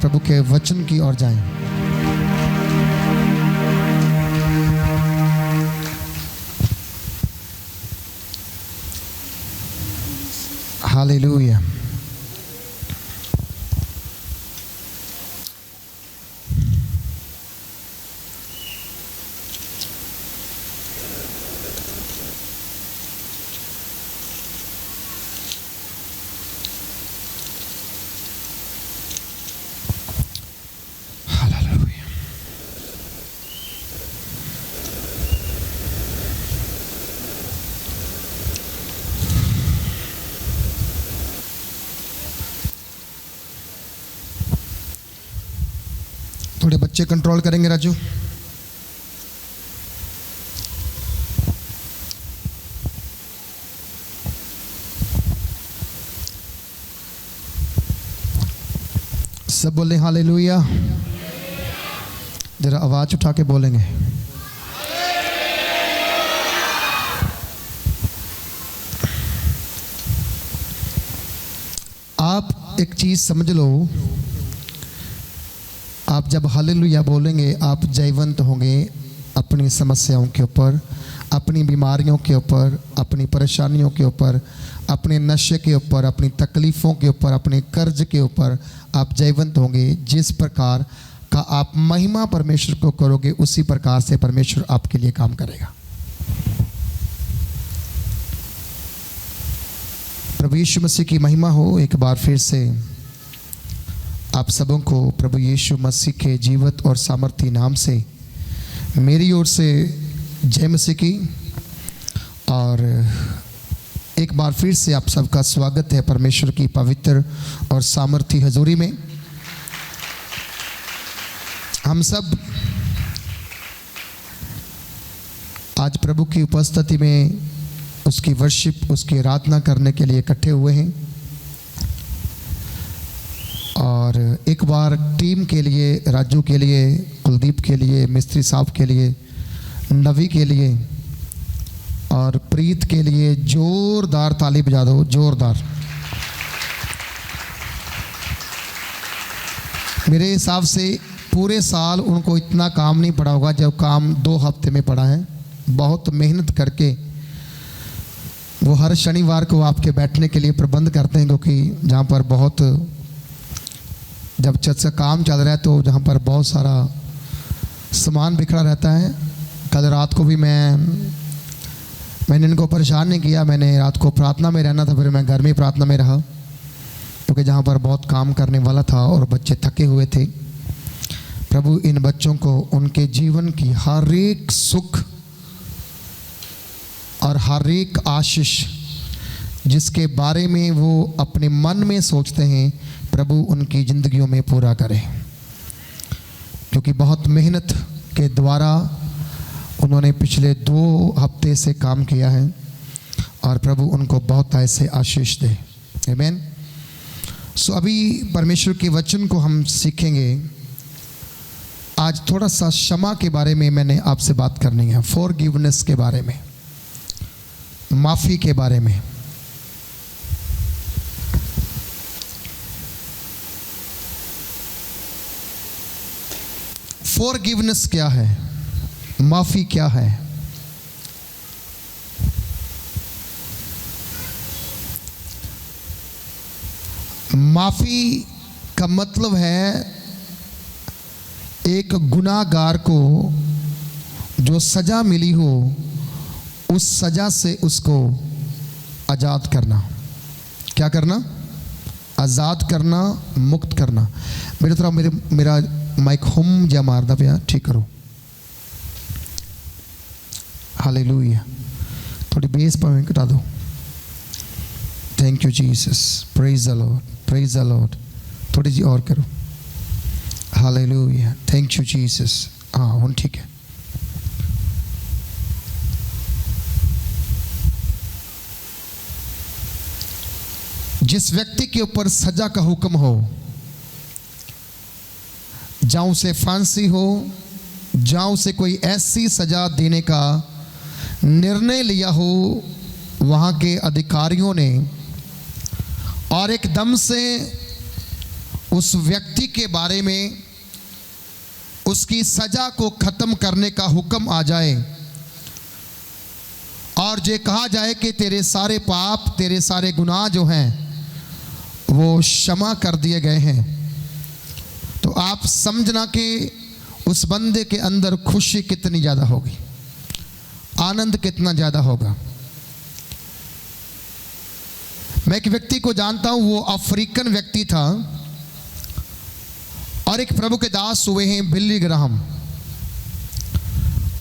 प्रभु के वचन की ओर जाएं। हालेलुया। थोड़े बच्चे कंट्रोल करेंगे राजू। सब बोले हालेलुया। जरा आवाज उठा के बोलेंगे। आप एक चीज समझ लो, आप जब हालेलुया बोलेंगे आप जयवंत होंगे अपनी समस्याओं के ऊपर, अपनी बीमारियों के ऊपर, अपनी परेशानियों के ऊपर, अपने नशे के ऊपर, अपनी तकलीफ़ों के ऊपर, अपने कर्ज के ऊपर आप जयवंत होंगे। जिस प्रकार का आप महिमा परमेश्वर को करोगे उसी प्रकार से परमेश्वर आपके लिए काम करेगा। प्रभु यीशु मसीह की महिमा हो। एक बार फिर से आप सबों को प्रभु यीशु मसीह के जीवत और सामर्थी नाम से मेरी ओर से जय मसीह की। और एक बार फिर से आप सबका स्वागत है परमेश्वर की पवित्र और सामर्थी हजूरी में। हम सब आज प्रभु की उपस्थिति में उसकी वर्शिप, उसकी आराधना करने के लिए इकट्ठे हुए हैं। और एक बार टीम के लिए, राजू के लिए, कुलदीप के लिए, मिस्त्री साहब के लिए, नवी के लिए और प्रीत के लिए जोरदार ताली बजा दो, जोरदार। मेरे हिसाब से पूरे साल उनको इतना काम नहीं पड़ा होगा जब काम 2 हफ्ते में पड़ा है। बहुत मेहनत करके वो हर शनिवार को आपके बैठने के लिए प्रबंध करते हैं, क्योंकि जहाँ पर बहुत जब चर्च का काम चल रहा है तो जहाँ पर बहुत सारा सामान बिखरा रहता है। कल रात को भी मैंने इनको परेशान नहीं किया, मैंने रात को प्रार्थना में रहना था, फिर मैं घर में प्रार्थना में रहा, क्योंकि जहाँ पर बहुत काम करने वाला था और बच्चे थके हुए थे। प्रभु इन बच्चों को उनके जीवन की हर एक सुख और हर एक आशीष जिसके बारे में वो अपने मन में सोचते हैं, प्रभु उनकी ज़िंदगियों में पूरा करें, क्योंकि बहुत मेहनत के द्वारा उन्होंने पिछले 2 हफ्ते से काम किया है और प्रभु उनको बहुत ऐसे आशीष दे। आमीन। सो अभी परमेश्वर के वचन को हम सीखेंगे। आज थोड़ा सा क्षमा के बारे में मैंने आपसे बात करनी है, फॉरगिवनेस के बारे में, माफ़ी के बारे में। फॉरगिवनेस क्या है, माफ़ी क्या है? माफ़ी का मतलब है एक गुनाहगार को जो सज़ा मिली हो उस सज़ा से उसको आज़ाद करना। क्या करना? आज़ाद करना, मुक्त करना। मेरे तरफ मेरा माइक हुम जा मारदा पिया, ठीक करो। हालेलुया। थोड़ी बेस पर घटा दो। Thank you Jesus, praise the Lord, praise the Lord. थोड़ी जी और करो। Hallelujah, thank you Jesus. हाँ हुन ठीक है। जिस व्यक्ति के ऊपर सजा का हुक्म हो, जहाँ उसे फांसी हो, जहाँ उसे कोई ऐसी सजा देने का निर्णय लिया हो वहाँ के अधिकारियों ने, और एकदम से उस व्यक्ति के बारे में उसकी सजा को खत्म करने का हुक्म आ जाए और ये कहा जाए कि तेरे सारे पाप, तेरे सारे गुनाह जो हैं वो क्षमा कर दिए गए हैं, तो आप समझना कि उस बंदे के अंदर खुशी कितनी ज़्यादा होगी, आनंद कितना ज़्यादा होगा। मैं एक व्यक्ति को जानता हूँ, वो अफ्रीकन व्यक्ति था और एक प्रभु के दास हुए हैं, बिली ग्राहम।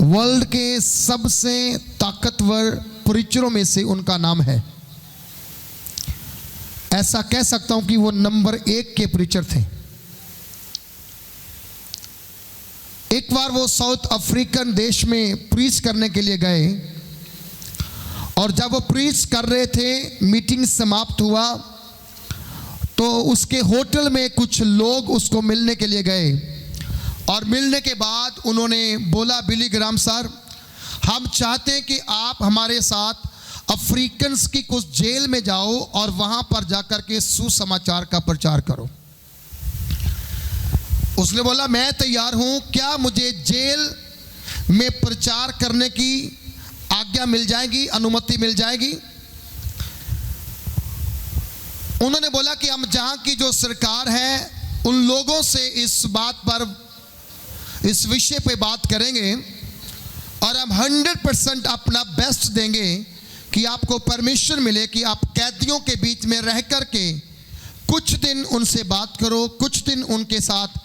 वर्ल्ड के सबसे ताकतवर प्रीचरों में से उनका नाम है। ऐसा कह सकता हूं कि वो नंबर 1 के प्रीचर थे। एक बार वो साउथ अफ्रीकन देश में प्रीच करने के लिए गए और जब वो प्रीच कर रहे थे, मीटिंग समाप्त हुआ तो उसके होटल में कुछ लोग उसको मिलने के लिए गए और मिलने के बाद उन्होंने बोला, बिली ग्राहम सर, हम चाहते हैं कि आप हमारे साथ अफ्रीकन्स की कुछ जेल में जाओ और वहां पर जाकर के सुसमाचार का प्रचार करो। उसने बोला, मैं तैयार हूं, क्या मुझे जेल में प्रचार करने की आज्ञा मिल जाएगी, अनुमति मिल जाएगी? उन्होंने बोला कि हम जहां की जो सरकार है उन लोगों से इस बात पर, इस विषय पे बात करेंगे और हम 100% अपना बेस्ट देंगे कि आपको परमिशन मिले कि आप कैदियों के बीच में रह करके कुछ दिन उनसे बात करो, कुछ दिन उनके साथ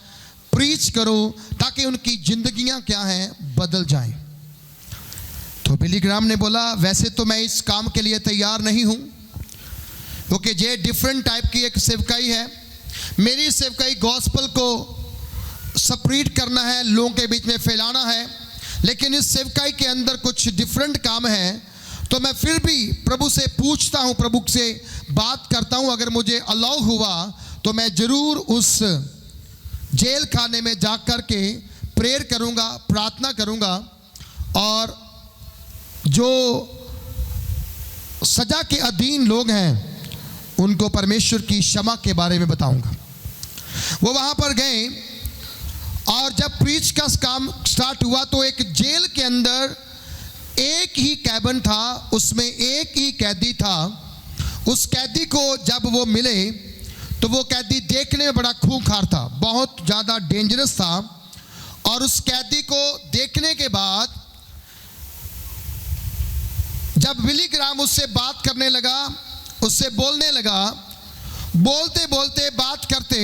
प्रीच करो, ताकि उनकी जिंदगियां क्या हैं, बदल जाएं। तो बिली ग्राहम ने बोला, वैसे तो मैं इस काम के लिए तैयार नहीं हूं, क्योंकि ये डिफरेंट टाइप की एक सेवकाई है। मेरी सेवकाई गॉस्पल को स्प्रेड करना है, लोगों के बीच में फैलाना है, लेकिन इस सेवकाई के अंदर कुछ डिफरेंट काम है। तो मैं फिर भी प्रभु से पूछता हूं, प्रभु से बात करता हूं, अगर मुझे अलाउ हुआ तो मैं जरूर उस जेल खाने में जाकर के प्रेयर करूंगा, प्रार्थना करूंगा और जो सजा के अधीन लोग हैं उनको परमेश्वर की क्षमा के बारे में बताऊंगा। वो वहां पर गए और जब प्रीच का काम स्टार्ट हुआ तो एक जेल के अंदर एक ही कैबिन था, उसमें एक ही कैदी था। उस कैदी को जब वो मिले तो वो कैदी देखने में बड़ा खूंखार था, बहुत ज़्यादा डेंजरस था। और उस कैदी को देखने के बाद जब बिली ग्राहम उससे बात करने लगा, उससे बोलने लगा, बोलते बोलते बात करते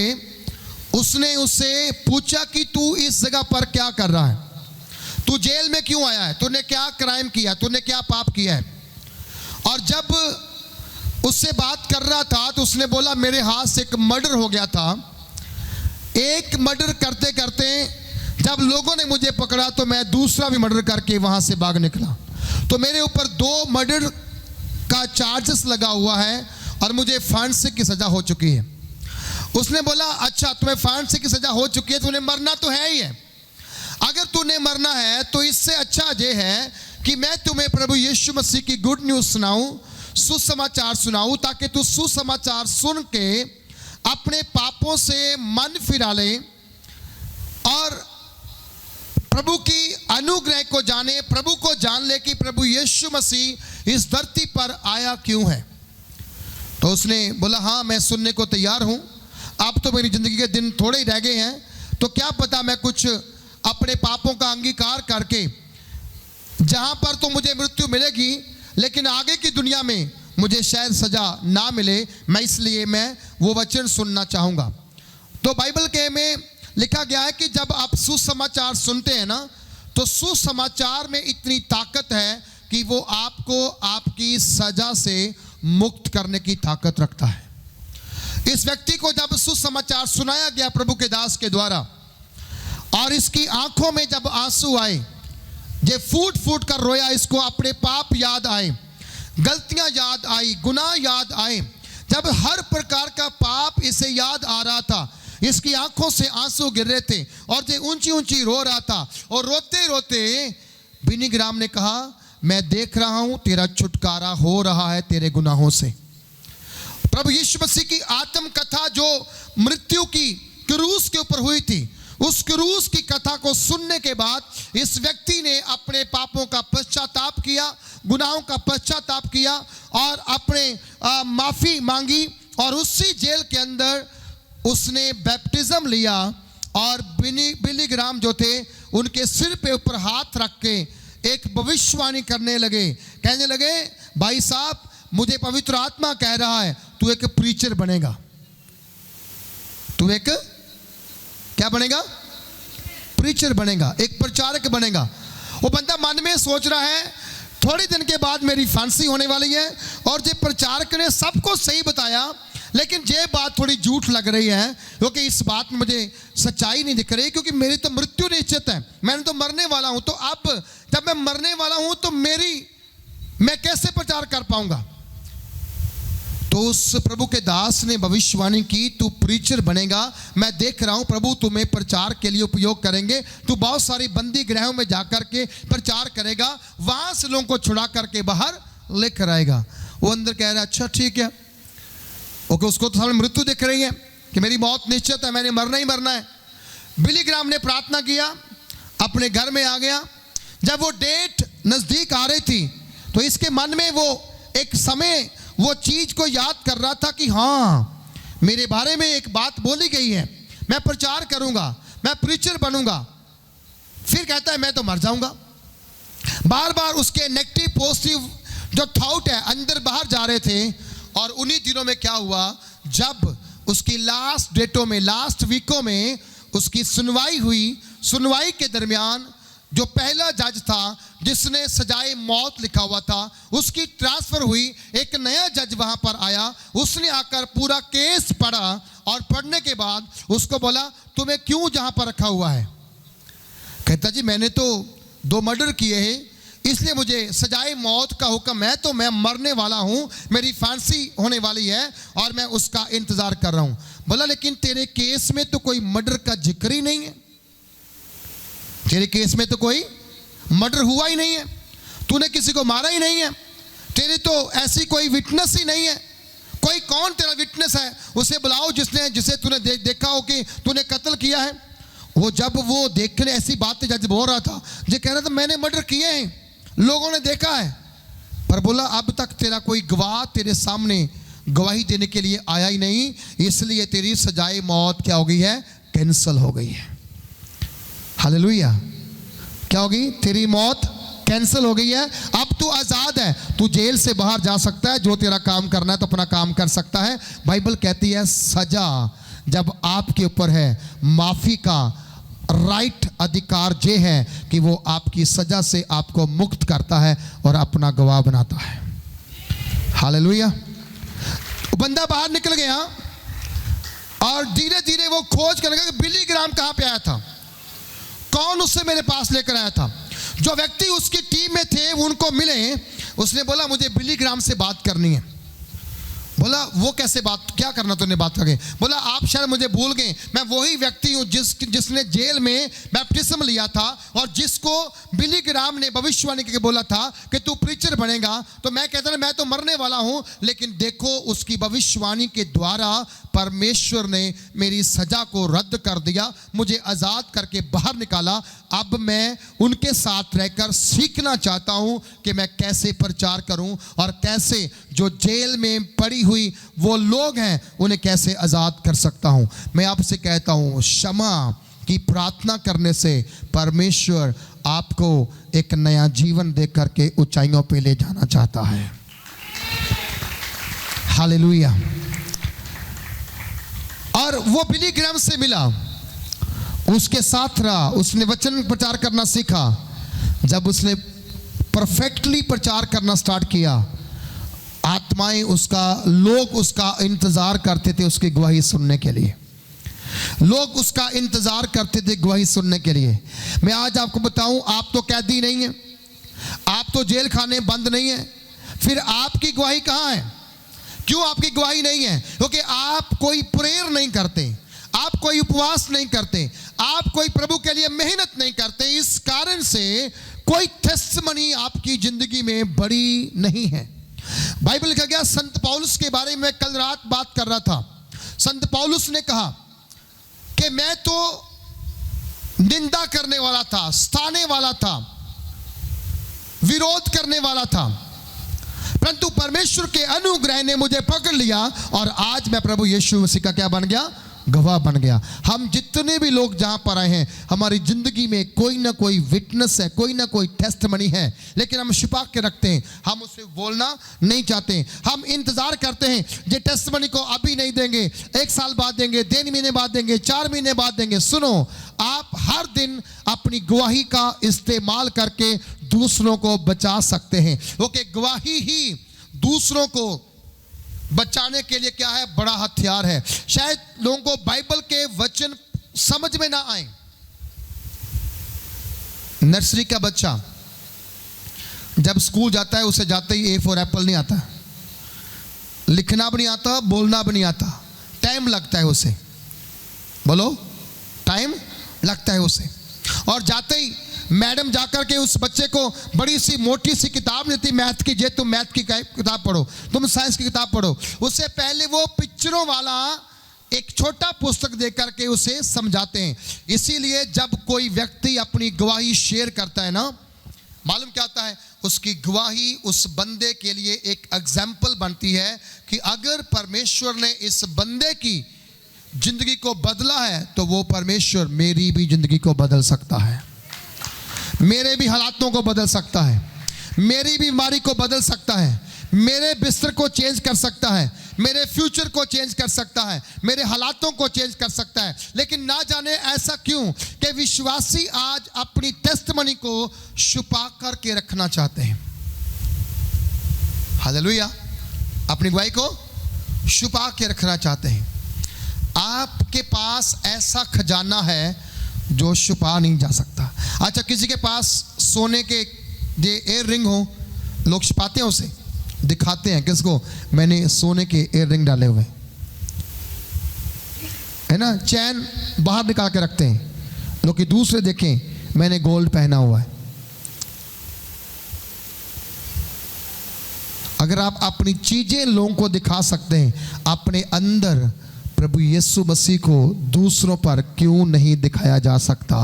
उसने उससे पूछा कि तू इस जगह पर क्या कर रहा है, तू जेल में क्यों आया है, तूने क्या क्राइम किया, तूने क्या पाप किया है। और जब उससे बात कर रहा था तो उसने बोला, मेरे हाथ से एक मर्डर हो गया था। एक मर्डर करते करते जब लोगों ने मुझे पकड़ा तो मैं दूसरा भी मर्डर करके वहां से भाग निकला, तो मेरे ऊपर 2 मर्डर का चार्जेस लगा हुआ है और मुझे फांसी की सजा हो चुकी है। उसने बोला, अच्छा तुम्हें फांसी की सजा हो चुकी है, तूने मरना तो है ही है। अगर तूने मरना है तो इससे अच्छा ये है कि मैं तुम्हें प्रभु यीशु मसीह की गुड न्यूज़ सुनाऊं, सुसमाचार सुनाऊं, ताकि तू सुसमाचार सुन के अपने पापों से मन फिरा ले और प्रभु की अनुग्रह को जाने, प्रभु को जान ले कि प्रभु यीशु मसीह इस धरती पर आया क्यों है। तो उसने बोला, हाँ मैं सुनने को तैयार हूं, अब तो मेरी जिंदगी के दिन थोड़े ही रह गए हैं, तो क्या पता मैं कुछ अपने पापों का अंगीकार करके, जहां पर तो मुझे मृत्यु मिलेगी लेकिन आगे की दुनिया में मुझे शायद सजा ना मिले, मैं इसलिए मैं वो वचन सुनना चाहूँगा। तो बाइबल के में लिखा गया है कि जब आप सुसमाचार सुनते हैं ना, तो सुसमाचार में इतनी ताकत है कि वो आपको आपकी सजा से मुक्त करने की ताकत रखता है। इस व्यक्ति को जब सुसमाचार सुनाया गया प्रभु के दास के द्वारा और इसकी आंखों में जब आंसू आए, ये फूट फूट कर रोया, इसको अपने पाप याद आए, गलतियां याद आई, गुनाह याद आए। जब हर प्रकार का पाप इसे याद आ रहा था, इसकी आंखों से आंसू गिर रहे थे और ये ऊंची ऊंची रो रहा था। और रोते रोते बिली ग्राहम ने कहा, मैं देख रहा हूं तेरा छुटकारा हो रहा है तेरे गुनाहों से। प्रभु यीशु मसीह की आत्म कथा जो मृत्यु की क्रूस के ऊपर हुई थी, उस क्रूस की कथा को सुनने के बाद इस व्यक्ति ने अपने पापों का पश्चाताप किया, गुनाहों का पश्चाताप किया और अपने माफी मांगी और उसी जेल के अंदर उसने बैप्टिज्म लिया। और बिली ग्राम जो थे उनके सिर पे ऊपर हाथ रख के एक भविष्यवाणी करने लगे, कहने लगे, भाई साहब मुझे पवित्र आत्मा कह रहा है तू एक प्रीचर बनेगा। तू एक क्या बनेगा? प्रीचर बनेगा, एक प्रचारक बनेगा। वो बंदा मन में सोच रहा है थोड़ी दिन के बाद मेरी फांसी होने वाली है और जो प्रचारक ने सबको सही बताया, लेकिन ये बात थोड़ी झूठ लग रही है क्योंकि इस बात में मुझे सच्चाई नहीं दिख रही, क्योंकि मेरी तो मृत्यु निश्चित है, मैंने तो मरने वाला हूं। तो अब जब मैं मरने वाला हूं तो मैं कैसे प्रचार कर पाऊंगा? तो उस प्रभु के दास ने भविष्यवाणी की, तू प्रीचर बनेगा, मैं देख रहा हूं प्रभु तुम्हें प्रचार के लिए उपयोग करेंगे, तू बहुत सारी बंदी गृहों में जाकर के प्रचार करेगा, वहां से लोगों को छुड़ा करके बाहर लेकर आएगा। वो अंदर कह रहा है अच्छा ठीक है, ओके, उसको तो सामने मृत्यु दिख रही है कि मेरी मौत निश्चित है, मैंने मरना ही मरना है। बिली ग्राम ने प्रार्थना किया, अपने घर में आ गया। जब वो डेट नजदीक आ रही थी तो इसके मन में वो एक समय वो चीज को याद कर रहा था कि हाँ मेरे बारे में एक बात बोली गई है, मैं प्रचार करूंगा, मैं प्रीचर बनूंगा। फिर कहता है मैं तो मर जाऊंगा। बार बार उसके नेगेटिव पॉजिटिव जो थॉट है अंदर बाहर जा रहे थे। और उन्हीं दिनों में क्या हुआ, जब उसकी लास्ट डेटों में, लास्ट वीकों में उसकी सुनवाई हुई, सुनवाई के दरमियान जो पहला जज था जिसने सजाए मौत लिखा हुआ था, उसकी ट्रांसफर हुई, एक नया जज वहां पर आया, उसने आकर पूरा केस पढ़ा और पढ़ने के बाद उसको बोला तुम्हें क्यों जहां पर रखा हुआ है? कहता जी मैंने तो 2 मर्डर किए हैं, इसलिए मुझे सजाए मौत का हुक्म है, तो मैं मरने वाला हूं, मेरी फांसी होने वाली है और मैं उसका इंतजार कर रहा हूं। बोला लेकिन तेरे केस में तो कोई मर्डर का जिक्र ही नहीं है, तेरे केस में तो कोई मर्डर हुआ ही नहीं है, तूने किसी को मारा ही नहीं है, तेरे तो ऐसी कोई विटनेस ही नहीं है। कोई कौन तेरा विटनेस है? उसे बुलाओ जिसे तूने देखा हो कि तूने कत्ल किया है। वो जब वो देखने ऐसी बातें जज बोल रहा था, जो कह रहा था मैंने मर्डर किए हैं, लोगों ने देखा है, पर बोला अब तक तेरा कोई गवाह तेरे सामने गवाही देने के लिए आया ही नहीं, इसलिए तेरी सजाए मौत क्या हो गई है? कैंसिल हो गई है। हालेलुया। क्या हो गई? तेरी मौत कैंसिल हो गई है, अब तू आजाद है, तू जेल से बाहर जा सकता है, जो तेरा काम करना है तो अपना काम कर सकता है। बाइबल कहती है सजा जब आपके ऊपर है, माफी का राइट अधिकार ये है कि वो आपकी सजा से आपको मुक्त करता है और अपना गवाह बनाता है। हालेलुया। बंदा बाहर निकल गया और धीरे धीरे वो खोज करने लगा कि बिली ग्राम कहां पे आया था, कौन उससे मेरे पास लेकर आया था। जो व्यक्ति उसकी टीम में थे उनको मिले, उसने बोला मुझे बिली ग्राम से बात करनी है। बोला वो कैसे बात, क्या करना तूने बात करके? बोला आप शायद मुझे भूल गए, मैं वही व्यक्ति हूं जिसने जेल में बैप्टिज्म लिया था और जिसको बिली ग्राम ने भविष्यवाणी करके बोला था कि तू प्रीचर बनेगा। तो मैं कहता था मैं तो मरने वाला हूं, लेकिन देखो उसकी भविष्यवाणी के द्वारा परमेश्वर ने मेरी सजा को रद्द कर दिया, मुझे आजाद करके बाहर निकाला। अब मैं उनके साथ रहकर सीखना चाहता हूं कि मैं कैसे प्रचार करूं और कैसे जो जेल में पड़ी हुई वो लोग हैं उन्हें कैसे आजाद कर सकता हूं। मैं आपसे कहता हूं क्षमा की प्रार्थना करने से परमेश्वर आपको एक नया जीवन दे करके ऊंचाइयों पे ले जाना चाहता है। हालेलुया। और वो बिली ग्राम से मिला, उसके साथ रहा, उसने वचन प्रचार करना सीखा। जब उसने परफेक्टली प्रचार करना स्टार्ट किया, आत्माएं उसका, लोग उसका इंतजार करते थे उसकी गवाही सुनने के लिए, लोग उसका इंतजार करते थे गवाही सुनने के लिए। मैं आज आपको बताऊं, आप तो कैदी नहीं है, आप तो जेल खाने बंद नहीं है, फिर आपकी गवाही कहां है? क्यों आपकी गवाही नहीं है? क्योंकि आप कोई प्रेयर नहीं करते, आप कोई उपवास नहीं करते, आप कोई प्रभु के लिए मेहनत नहीं करते। इस कारण से कोई टेस्टमनी आपकी जिंदगी में बड़ी नहीं है। बाइबल लिखा गया, संत पौलुस के बारे में कल रात बात कर रहा था। संत पौलुस ने कहा कि मैं तो निंदा करने वाला था, सताने वाला था, विरोध करने वाला था, परंतु परमेश्वर के अनुग्रह ने मुझे पकड़ लिया और आज मैं प्रभु यीशु मसीह का क्या बन गया? गवाह बन गया। हम जितने भी लोग जहां पर आए हैं, हमारी जिंदगी में कोई ना कोई विटनेस है, कोई ना कोई टेस्टमनी है, लेकिन हम छिपा के रखते हैं, हम उसे बोलना नहीं चाहते। हम इंतजार करते हैं ये टेस्टमनी को अभी नहीं देंगे, 1 साल बाद देंगे, 3 महीने बाद देंगे, 4 महीने बाद देंगे। सुनो, आप हर दिन अपनी गवाही का इस्तेमाल करके दूसरों को बचा सकते हैं, क्योंकि गवाही ही दूसरों को बचाने के लिए क्या है? बड़ा हथियार है। शायद लोगों को बाइबल के वचन समझ में ना आए। नर्सरी का बच्चा जब स्कूल जाता है, उसे जाते ही ए फॉर एप्पल नहीं आता, लिखना भी नहीं आता, बोलना भी नहीं आता, टाइम लगता है उसे। बोलो, टाइम लगता है उसे। और जाते ही मैडम जाकर के उस बच्चे को बड़ी सी मोटी सी किताब देती, मैथ की, जे तुम मैथ की किताब पढ़ो, तुम साइंस की किताब पढ़ो। उससे पहले वो पिक्चरों वाला एक छोटा पुस्तक दे करके उसे समझाते हैं। इसीलिए जब कोई व्यक्ति अपनी गवाही शेयर करता है ना, मालूम क्या होता है? उसकी गवाही उस बंदे के लिए एक एग्जाम्पल बनती है कि अगर परमेश्वर ने इस बंदे की जिंदगी को बदला है, तो वो परमेश्वर मेरी भी जिंदगी को बदल सकता है, मेरे भी हालातों को बदल सकता है, मेरी बीमारी को बदल सकता है, मेरे बिस्तर को चेंज कर सकता है, मेरे फ्यूचर को चेंज कर सकता है, मेरे हालातों को चेंज कर सकता है। लेकिन ना जाने ऐसा क्यों कि विश्वासी आज अपनी टेस्टमनी को छुपा करके रखना चाहते हैं। हालेलुया, अपनी गवाही को छुपा के रखना चाहते हैं। आपके पास ऐसा खजाना है जो छुपा नहीं जा सकता। अच्छा, किसी के पास सोने के एयर रिंग हो, लोग छुपाते हैं, उसे दिखाते हैं। किसको? मैंने सोने के एयर रिंग डाले हुए है ना। चैन बाहर निकाल के रखते हैं लोग कि दूसरे देखें मैंने गोल्ड पहना हुआ है। अगर आप अपनी चीजें लोगों को दिखा सकते हैं, अपने अंदर प्रभु यीशु मसीह को दूसरों पर क्यों नहीं दिखाया जा सकता?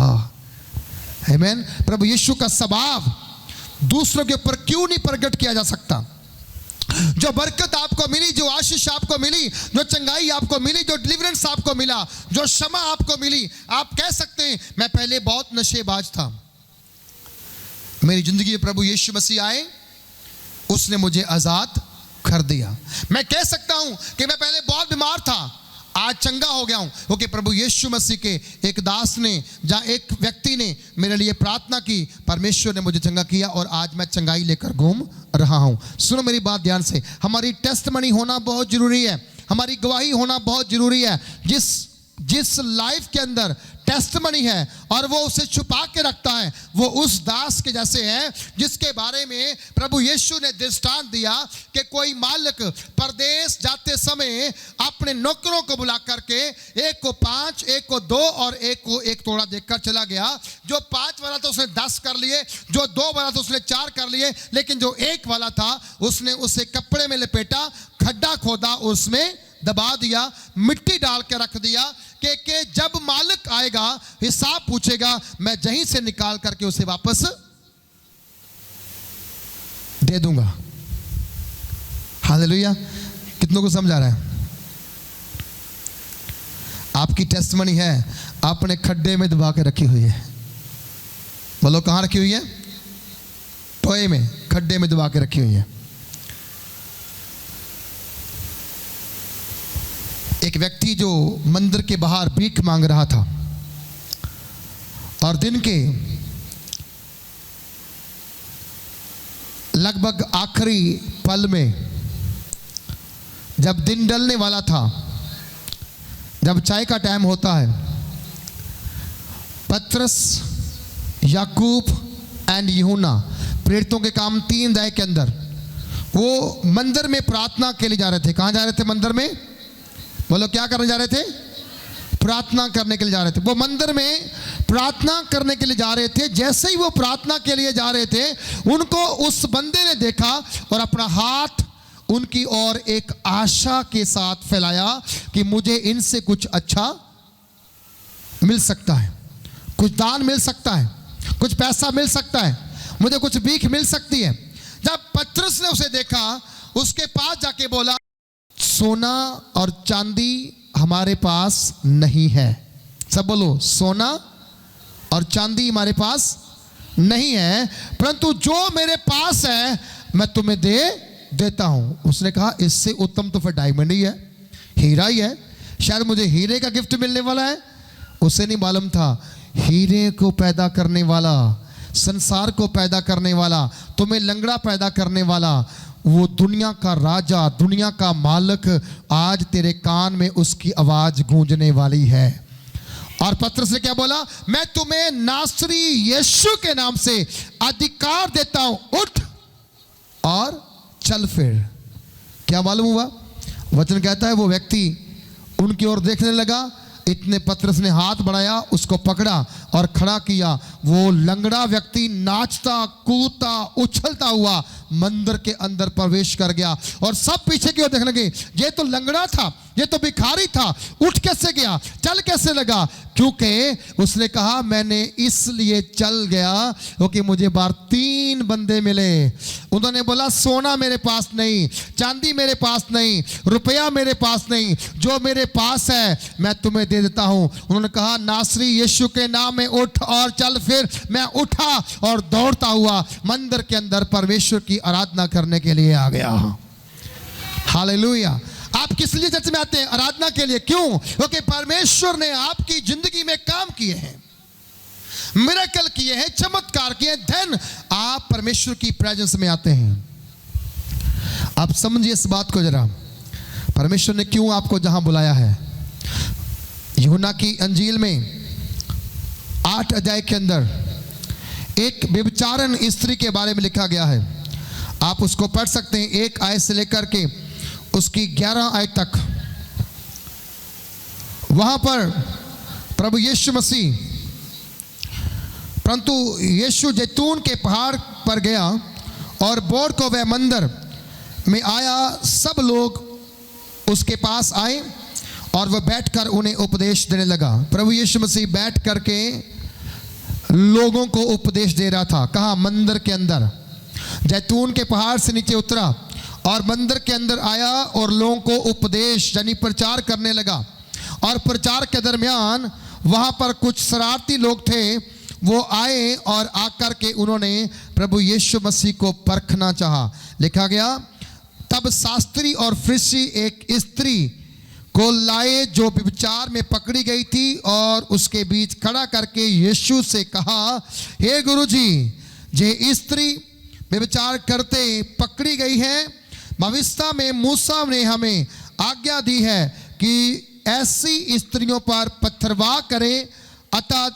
आमीन। प्रभु यीशु का स्वभाव दूसरों के ऊपर क्यों नहीं प्रकट किया जा सकता? जो बरकत आपको मिली, जो आशीष आपको मिली, जो चंगाई आपको मिली, जो डिलीवरेंस आपको मिला, जो क्षमा आपको मिली, आप कह सकते हैं मैं पहले बहुत नशेबाज था, मेरी जिंदगी में प्रभु यीशु मसीह आए, उसने मुझे आजाद कर दिया। मैं कह सकता हूं कि मैं पहले बहुत बीमार था, आज चंगा हो गया हूं, क्योंकि प्रभु यीशु मसीह के एक दास ने, जहां एक व्यक्ति ने मेरे लिए प्रार्थना की, परमेश्वर ने मुझे चंगा किया और आज मैं चंगाई लेकर घूम रहा हूं। सुनो मेरी बात ध्यान से, हमारी टेस्टमनी होना बहुत जरूरी है, हमारी गवाही होना बहुत जरूरी है। जिस लाइफ के अंदर टेस्टमनी है और वो उसे छुपा के रखता है, वो उस दास के जैसे है जिसके बारे में प्रभु यीशु ने दृष्टांत दिया कि कोई मालिक परदेश जाते समय अपने नौकरों को बुला करके एक को 5, एक को 2 और एक को 1 तोड़ा देकर चला गया। जो 5 वाला था उसने 10 कर लिए, जो 2 वाला था उसने 4 कर लिए, लेकिन जो 1 वाला था उसने उसे कपड़े में लपेटा, खड्डा खोदा, उसमें दबा दिया, मिट्टी डाल के रख दिया कि जब मालिक आएगा हिसाब पूछेगा, मैं जहीं से निकाल करके उसे वापस दे दूंगा। हालेलुया, कितनों को समझ आ रहा है? आपकी टेस्टमनी है, आपने खड्डे में दबा के रखी हुई है। बोलो, कहां रखी हुई है? टोए में, खड्डे में दबा के रखी हुई है। एक व्यक्ति जो मंदिर के बाहर भीख मांग रहा था और दिन के लगभग आखिरी पल में, जब दिन ढलने वाला था, जब चाय का टाइम होता है, पतरस, याकूब एंड यूहन्ना, प्रेरितों के काम 3 अध्याय के अंदर, वो मंदिर में प्रार्थना के लिए जा रहे थे। कहां जा रहे थे? मंदिर में। बोलो, क्या करने जा रहे थे? प्रार्थना करने के लिए जा रहे थे। वो मंदिर में प्रार्थना करने के लिए जा रहे थे। जैसे ही वो प्रार्थना के लिए जा रहे थे, उनको उस बंदे ने देखा और अपना हाथ उनकी ओर एक आशा के साथ फैलाया कि मुझे इनसे कुछ अच्छा मिल सकता है, कुछ दान मिल सकता है, कुछ पैसा मिल सकता है, मुझे कुछ भीख मिल सकती है। जब पतरस ने उसे देखा, उसके पास जाके बोला, सोना और चांदी हमारे पास नहीं है। सब बोलो, सोना और चांदी हमारे पास नहीं है, परंतु जो मेरे पास है मैं तुम्हें देता हूं। उसने कहा, इससे उत्तम तो फिर डायमंड ही है, हीरा ही है, शायद मुझे हीरे का गिफ्ट मिलने वाला है। उसे नहीं मालूम था, हीरे को पैदा करने वाला, संसार को पैदा करने वाला, तुम्हें लंगड़ा पैदा करने वाला, वो दुनिया का राजा, दुनिया का मालिक, आज तेरे कान में उसकी आवाज गूंजने वाली है। और पतरस ने क्या बोला, मैं तुम्हें नासरी यीशु के नाम से अधिकार देता हूं, उठ और चल फिर। क्या मालूम हुआ? वचन कहता है वो व्यक्ति उनकी ओर देखने लगा, इतने पतरस ने हाथ बढ़ाया, उसको पकड़ा और खड़ा किया। वो लंगड़ा व्यक्ति नाचता, कूदता, उछलता हुआ मंदिर के अंदर प्रवेश कर गया। और सब पीछे की ओर देखने लगे, ये तो लंगड़ा था, ये तो भिखारी था, उठ कैसे गया, चल कैसे लगा? क्योंकि उसने कहा, मैंने इसलिए चल गया क्योंकि मुझे बाहर 3 बंदे मिले। उन्होंने बोला, सोना मेरे पास नहीं, चांदी मेरे पास नहीं, रुपया मेरे पास नहीं, जो मेरे पास है मैं तुम्हें दे देता हूं। उन्होंने कहा, नासरी यीशु के नाम में उठ और चल फिर। मैं उठा और दौड़ता हुआ मंदिर के अंदर परमेश्वर की आराधना करने के लिए आ गया। हालेलुया। आप किस लिए चर्च में आते हैं? आराधना के लिए। क्यों? क्योंकि परमेश्वर ने आपकी जिंदगी में काम किए हैं, मिरेकल किए हैं, चमत्कार किए हैं, देन आप परमेश्वर की प्रेजेंस में आते हैं। आप समझिए इस बात को जरा, परमेश्वर ने क्यों आपको जहां बुलाया है। यूहन्ना की अंजील में 8 अध्याय के अंदर एक व्यभिचारन स्त्री के बारे में लिखा गया है। आप उसको पढ़ सकते हैं, 1 आयत से लेकर के उसकी 11 आयत तक। वहां पर प्रभु यीशु मसीह, परंतु यीशु जैतून के पहाड़ पर गया और बोर को वह मंदिर में आया। सब लोग उसके पास आए और वह बैठकर उन्हें उपदेश देने लगा। प्रभु यीशु मसीह बैठ करके लोगों को उपदेश दे रहा था। कहाँ? मंदिर के अंदर। जैतून के पहाड़ से नीचे उतरा और मंदिर के अंदर आया और लोगों को उपदेश यानी प्रचार करने लगा। और प्रचार के दरमियान वहां पर कुछ शरारती लोग थे, वो आए और आकर के उन्होंने प्रभु यीशु मसीह को परखना चाहा। लिखा गया, तब शास्त्री और फरीसी एक स्त्री को लाए जो व्यभिचार में पकड़ी गई थी और उसके बीच खड़ा करके यीशु से कहा, हे गुरुजी, जे स्त्री व्यभिचार करते पकड़ी गई है, भविष्य में मूसा ने हमें आज्ञा दी है कि ऐसी स्त्रियों पर पत्थरवाह करे, अतः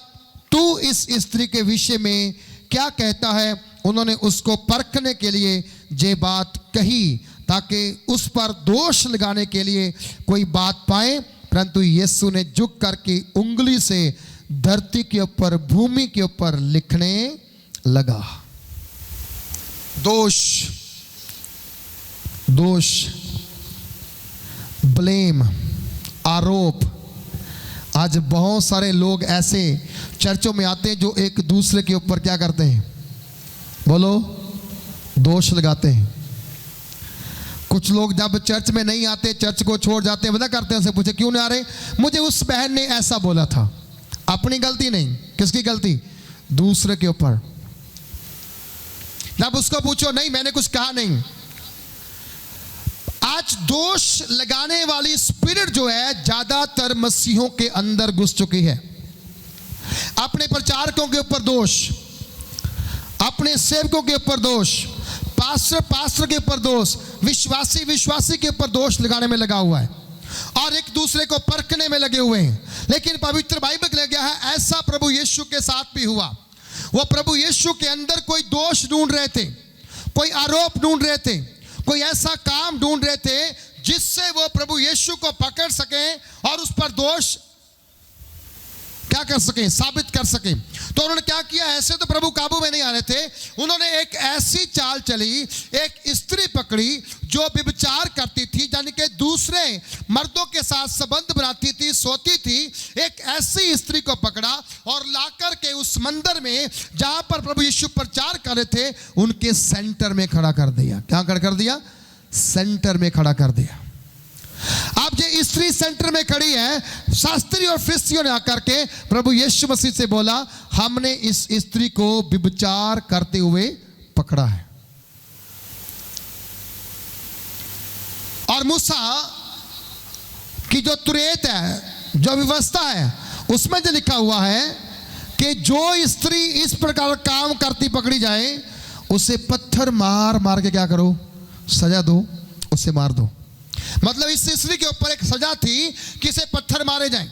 तू इस स्त्री के विषय में क्या कहता है? उन्होंने उसको परखने के लिए ये बात कही ताकि उस पर दोष लगाने के लिए कोई बात पाए। परंतु यीशु ने झुक करके उंगली से धरती के ऊपर, भूमि के ऊपर लिखने लगा। दोष, ब्लेम, आरोप। आज बहुत सारे लोग ऐसे चर्चों में आते हैं जो एक दूसरे के ऊपर क्या करते हैं? बोलो, दोष लगाते हैं। कुछ लोग जब चर्च में नहीं आते, चर्च को छोड़ जाते हैं, पता करते हैं, उनसे पूछे क्यों नहीं आ रहे? मुझे उस बहन ने ऐसा बोला था। अपनी गलती नहीं, किसकी गलती? दूसरे के ऊपर। जब उसको पूछो, नहीं मैंने कुछ कहा नहीं। आज दोष लगाने वाली स्पिरिट जो है ज्यादातर मसीहों के अंदर घुस चुकी है। अपने प्रचारकों के ऊपर दोष, अपने सेवकों के ऊपर दोष, पास्टर के ऊपर दोष, विश्वासी के ऊपर दोष लगाने में लगा हुआ है और एक दूसरे को परखने में लगे हुए हैं। लेकिन पवित्र बाइबल में गया है, ऐसा प्रभु यीशु के साथ भी हुआ। वो प्रभु यीशु के अंदर कोई दोष ढूंढ रहे थे, कोई आरोप ढूंढ रहे थे, कोई ऐसा काम ढूंढ रहे थे जिससे वो प्रभु यीशु को पकड़ सके और उस पर दोष क्या कर सकें, साबित कर सकें। तो उन्होंने क्या किया, ऐसे तो प्रभु काबू में नहीं आ रहे थे, उन्होंने एक ऐसी चाल चली, एक स्त्री पकड़ी जो व्यभिचार करती थी, यानी कि दूसरे मर्दों के साथ संबंध बनाती थी, सोती थी। एक ऐसी स्त्री को पकड़ा और लाकर के उस मंदिर में जहां पर प्रभु यीशु प्रचार कर रहे थे, उनके सेंटर में खड़ा कर दिया। क्या खड़ा कर दिया? सेंटर में खड़ा कर दिया। अब ये स्त्री सेंटर में खड़ी है, शास्त्री और फरिसियों ने आकर के प्रभु यीशु मसीह से बोला, हमने इस स्त्री को व्यभिचार करते हुए पकड़ा है। और मूसा की जो तुरेत है, जो व्यवस्था है, उसमें जो लिखा हुआ है कि जो स्त्री इस प्रकार काम करती पकड़ी जाए, उसे पत्थर मार मार के क्या करो, सजा दो, उसे मार दो। मतलब इस स्त्री के ऊपर एक सजा थी कि इसे पत्थर मारे जाएं।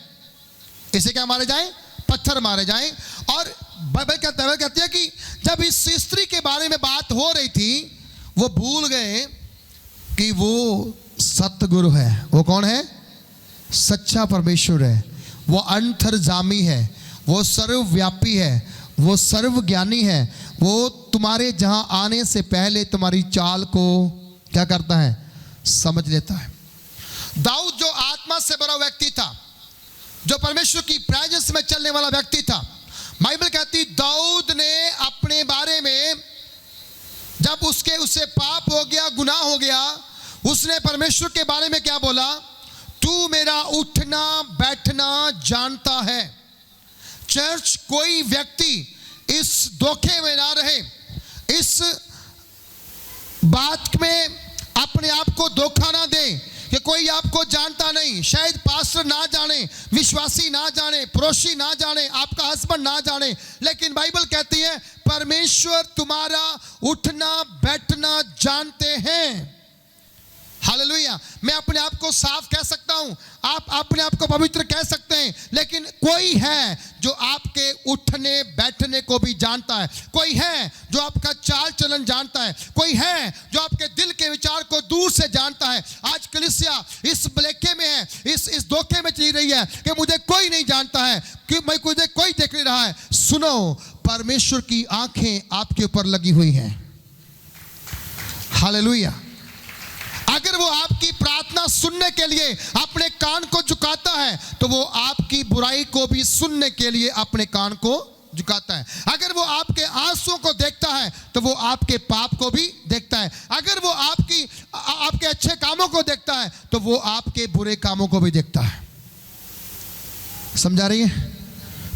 इसे क्या मारे जाएं? पत्थर मारे जाएं। और बाइबल कहती है कि जब इस स्त्री के बारे में बात हो रही थी, वो भूल गए कि वो सतगुरु है। वो कौन है? सच्चा परमेश्वर है। वो अंतर्जामी है, वो सर्वव्यापी है, वो सर्वज्ञानी है। वो तुम्हारे जहां आने से पहले तुम्हारी चाल को क्या करता है? समझ लेता है। दाऊद जो आत्मा से भरा व्यक्ति था, जो परमेश्वर की प्रेजेंस में चलने वाला व्यक्ति था, बाइबल कहती दाऊद ने अपने बारे में, जब उसे पाप हो गया, गुनाह हो गया, उसने परमेश्वर के बारे में क्या बोला? तू मेरा उठना बैठना जानता है। चर्च, कोई व्यक्ति इस धोखे में ना रहे, इस बात में अपने आप को धोखा ना दे कि कोई आपको जानता नहीं। शायद पास्टर ना जाने, विश्वासी ना जाने, पड़ोसी ना जाने, आपका हस्बैंड ना जाने, लेकिन बाइबल कहती है परमेश्वर तुम्हारा उठना बैठना जानते हैं। हालेलुया। मैं अपने आप को साफ कह सकता हूं, आप अपने आप को पवित्र कह सकते हैं, लेकिन कोई है जो आपके उठने बैठने को भी जानता है। कोई है जो आपका चाल चलन जानता है। कोई है जो आपके दिल के विचार को दूर से जानता है। आज कलीसिया इस भुलेखे में है, इस धोखे में चली रही है कि मुझे कोई नहीं जानता है, कि मुझे कोई देख नहीं रहा है। सुनो, परमेश्वर की आंखें आपके ऊपर लगी हुई हैं। हालेलुया। अगर वो आपकी प्रार्थना सुनने के लिए अपने कान को झुकाता है, तो वो आपकी बुराई को भी सुनने के लिए अपने कान को झुकाता है। अगर वो आपके आंसुओं को देखता है, तो वो आपके पाप को भी देखता है। अगर वो आपके अच्छे कामों को देखता है, तो वो आपके बुरे कामों को भी देखता है। समझा रही है?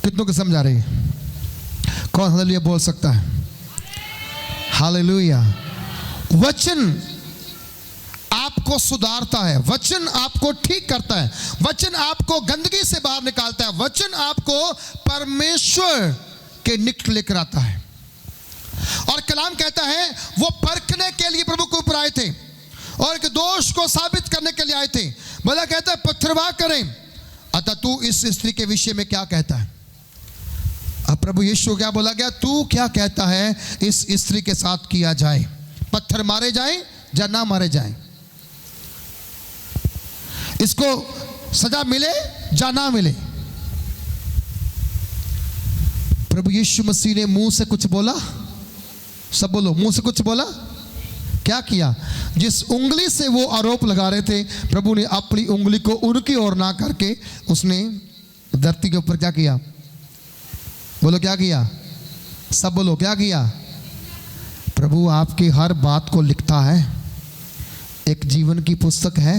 कितनों को समझा रही है? कौन हालेलुया बोल सकता है? हालेलुया। वचन आपको सुधारता है, वचन आपको ठीक करता है, वचन आपको गंदगी से बाहर निकालता है, वचन आपको परमेश्वर के निकट लेकर आता है। और कलाम कहता है वो परखने के लिए प्रभु के ऊपर आए थे और एक दोष को साबित करने के लिए आए थे। बोला, कहता है पत्थरवाह करें, अतः तू इस स्त्री के विषय में क्या कहता है? अब प्रभु यीशु क्या बोला गया? तू क्या कहता है इस स्त्री के साथ किया जाए? पत्थर मारे जाए या ना मारे जाए? इसको सजा मिले या ना मिले? प्रभु यीशु मसीह ने मुंह से कुछ बोला? सब बोलो, मुंह से कुछ बोला? क्या किया? जिस उंगली से वो आरोप लगा रहे थे, प्रभु ने अपनी उंगली को उनकी ओर ना करके उसने धरती के ऊपर क्या किया? बोलो क्या किया? सब बोलो क्या किया? प्रभु आपकी हर बात को लिखता है। एक जीवन की पुस्तक है,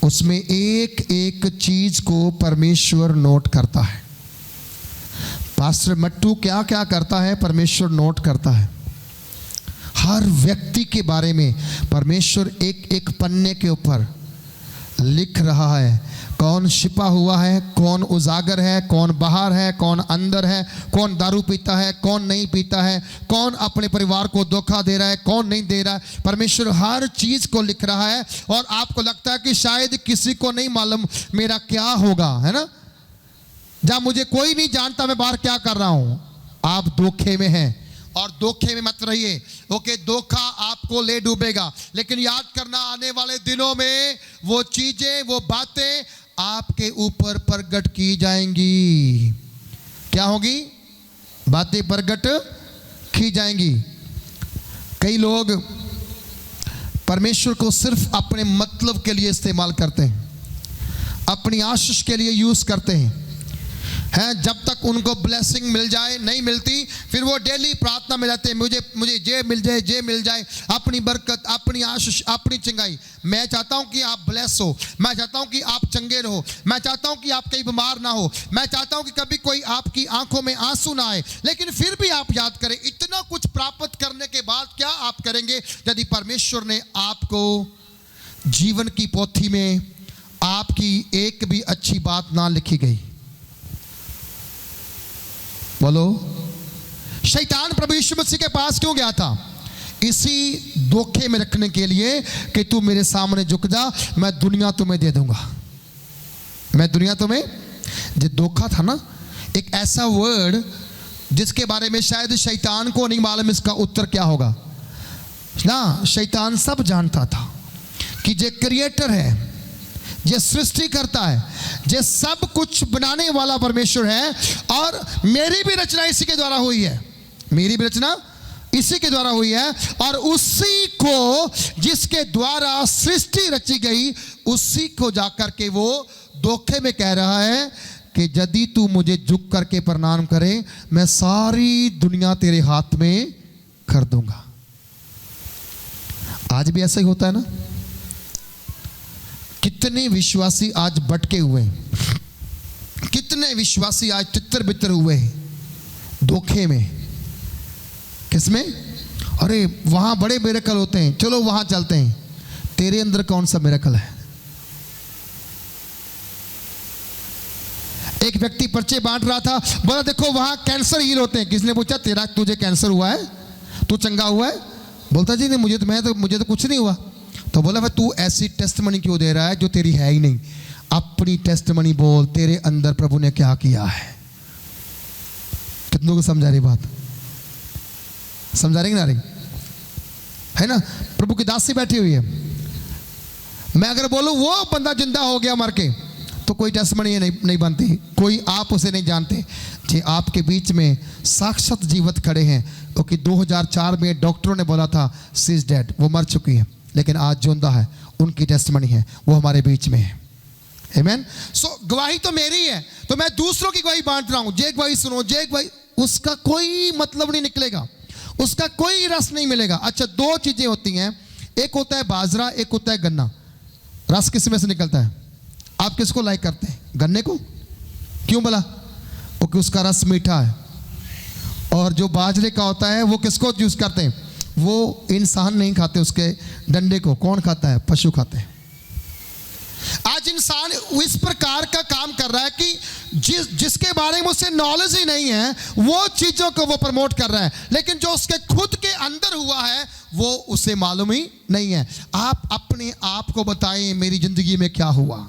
उसमें एक एक चीज को परमेश्वर नोट करता है। पास्टर मट्टू क्या क्या करता है, परमेश्वर नोट करता है। हर व्यक्ति के बारे में परमेश्वर एक एक पन्ने के ऊपर लिख रहा है। कौन छिपा हुआ है, कौन उजागर है, कौन बाहर है, कौन अंदर है, कौन दारू पीता है, कौन नहीं पीता है, कौन अपने परिवार को धोखा दे रहा है, कौन नहीं दे रहा है। परमेश्वर हर चीज को लिख रहा है। और आपको लगता है कि शायद किसी को नहीं मालूम मेरा क्या होगा, है ना? जब मुझे कोई नहीं जानता मैं बाहर क्या कर रहा हूं, आप धोखे में हैं। और धोखे में मत रहिए, ओके? धोखा आपको ले डूबेगा। लेकिन याद करना, आने वाले दिनों में वो चीजें, वो बातें आपके ऊपर प्रकट की जाएंगी। क्या होगी? बातें प्रकट की जाएंगी। कई लोग परमेश्वर को सिर्फ अपने मतलब के लिए इस्तेमाल करते हैं, अपनी आशीष के लिए यूज करते हैं। जब तक उनको ब्लेसिंग मिल जाए, नहीं मिलती, फिर वो डेली प्रार्थना में रहते हैं, मुझे ये मिल जाए, ये मिल जाए, अपनी बरकत, अपनी आशीष, अपनी चंगाई। मैं चाहता हूं कि आप ब्लेस हो, मैं चाहता हूं कि आप चंगे रहो, मैं चाहता हूं कि आप कहीं बीमार ना हो, मैं चाहता हूं कि कभी कोई आपकी आंखों में आंसू ना आए। लेकिन फिर भी आप याद करें, इतना कुछ प्राप्त करने के बाद क्या आप करेंगे यदि परमेश्वर ने आपको जीवन की पोथी में आपकी एक भी अच्छी बात ना लिखी गई? बोलो। शैतान प्रभु यीशु मसीह के पास क्यों गया था? इसी धोखे में रखने के लिए कि तू मेरे सामने झुक जा, मैं दुनिया तुम्हें दे दूंगा, मैं दुनिया तुम्हें। जो धोखा था ना, एक ऐसा वर्ड जिसके बारे में शायद शैतान को नहीं मालूम इसका उत्तर क्या होगा ना। शैतान सब जानता था कि जे क्रिएटर है, जे सृष्टि करता है, जे सब कुछ बनाने वाला परमेश्वर है, और मेरी भी रचना इसी के द्वारा हुई है, मेरी भी रचना इसी के द्वारा हुई है, और उसी को जिसके द्वारा सृष्टि रची गई, उसी को जाकर के वो धोखे में कह रहा है कि यदि तू मुझे झुक करके प्रणाम करे, मैं सारी दुनिया तेरे हाथ में कर दूंगा। आज भी ऐसा ही होता है ना। कितने विश्वासी आज भटके हुए हैं, कितने विश्वासी आज तितर बितर हुए हैं धोखे में। किसमें? अरे वहां बड़े मिरेकल होते हैं, चलो वहां चलते हैं। तेरे अंदर कौन सा मिरेकल है? एक व्यक्ति पर्चे बांट रहा था, बोला देखो वहां कैंसर हील होते हैं। किसने पूछा तुझे कैंसर हुआ है, तू चंगा हुआ है? बोलता जी नहीं, मुझे तो कुछ नहीं हुआ। तो बोला भाई तू ऐसी टेस्टमनी क्यों दे रहा है जो तेरी है ही नहीं? अपनी टेस्टमनी बोल, तेरे अंदर प्रभु ने क्या किया है। कितनों को समझा रही बात? समझा रही ना रही है ना? प्रभु की दासी बैठी हुई है। मैं अगर बोलूं वो बंदा जिंदा हो गया मर के, तो कोई टेस्टमनी नहीं बनती, कोई आप उसे नहीं जानते। जी आपके बीच में साक्षात जीवित खड़े हैं, क्योंकि 2004 में डॉक्टरों ने बोला था शी इज डेड, वो मर चुकी है, लेकिन आज जिंदा है, उनकी टेस्टमनी है, वो हमारे बीच में है। आमीन। सो गवाही तो मेरी है, तो मैं दूसरों की गवाही बांट रहा हूं। जे गवाही सुनो, जे गवाही, उसका कोई मतलब नहीं निकलेगा, उसका कोई रस नहीं मिलेगा। अच्छा, दो चीजें होती हैं, एक होता है बाजरा, एक होता है गन्ना। रस किस में से निकलता है? आप किसको लाइक करते हैं? गन्ने को। क्यों बोला? क्योंकि उसका रस मीठा है। और जो बाजरे का होता है वो किसको यूज करते हैं? वो इंसान नहीं खाते, उसके डंडे को कौन खाता है? पशु खाते हैं। आज इंसान इस प्रकार का काम कर रहा है कि जिसके बारे में उसे नॉलेज ही नहीं है, वो चीजों को वो प्रमोट कर रहा है, लेकिन जो उसके खुद के अंदर हुआ है वो उसे मालूम ही नहीं है। आप अपने आप को बताएं, मेरी जिंदगी में क्या हुआ,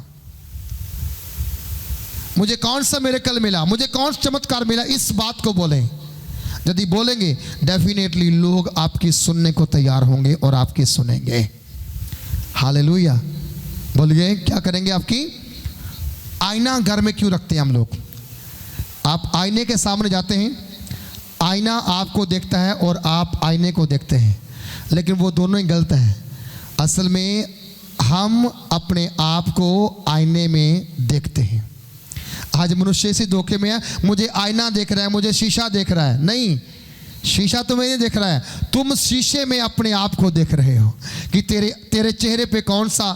मुझे कौन सा मिरेकल मिला, मुझे कौन सा चमत्कार मिला, इस बात को बोलें। यदि बोलेंगे, डेफिनेटली लोग आपकी सुनने को तैयार होंगे और आपकी सुनेंगे। हालेलुया। बोलिए, क्या करेंगे? आपकी आईना घर में क्यों रखते हैं हम लोग? आप आईने के सामने जाते हैं, आईना आपको देखता है और आप आईने को देखते हैं, लेकिन वो दोनों ही गलत हैं। असल में हम अपने आप को आईने में देखते हैं। आज मनुष्य इसी धोखे में है, मुझे आईना देख रहा है, मुझे शीशा देख रहा है। नहीं, शीशा तुम्हें नहीं देख रहा है, तुम शीशे में अपने आप को देख रहे हो कि तेरे चेहरे पे कौन सा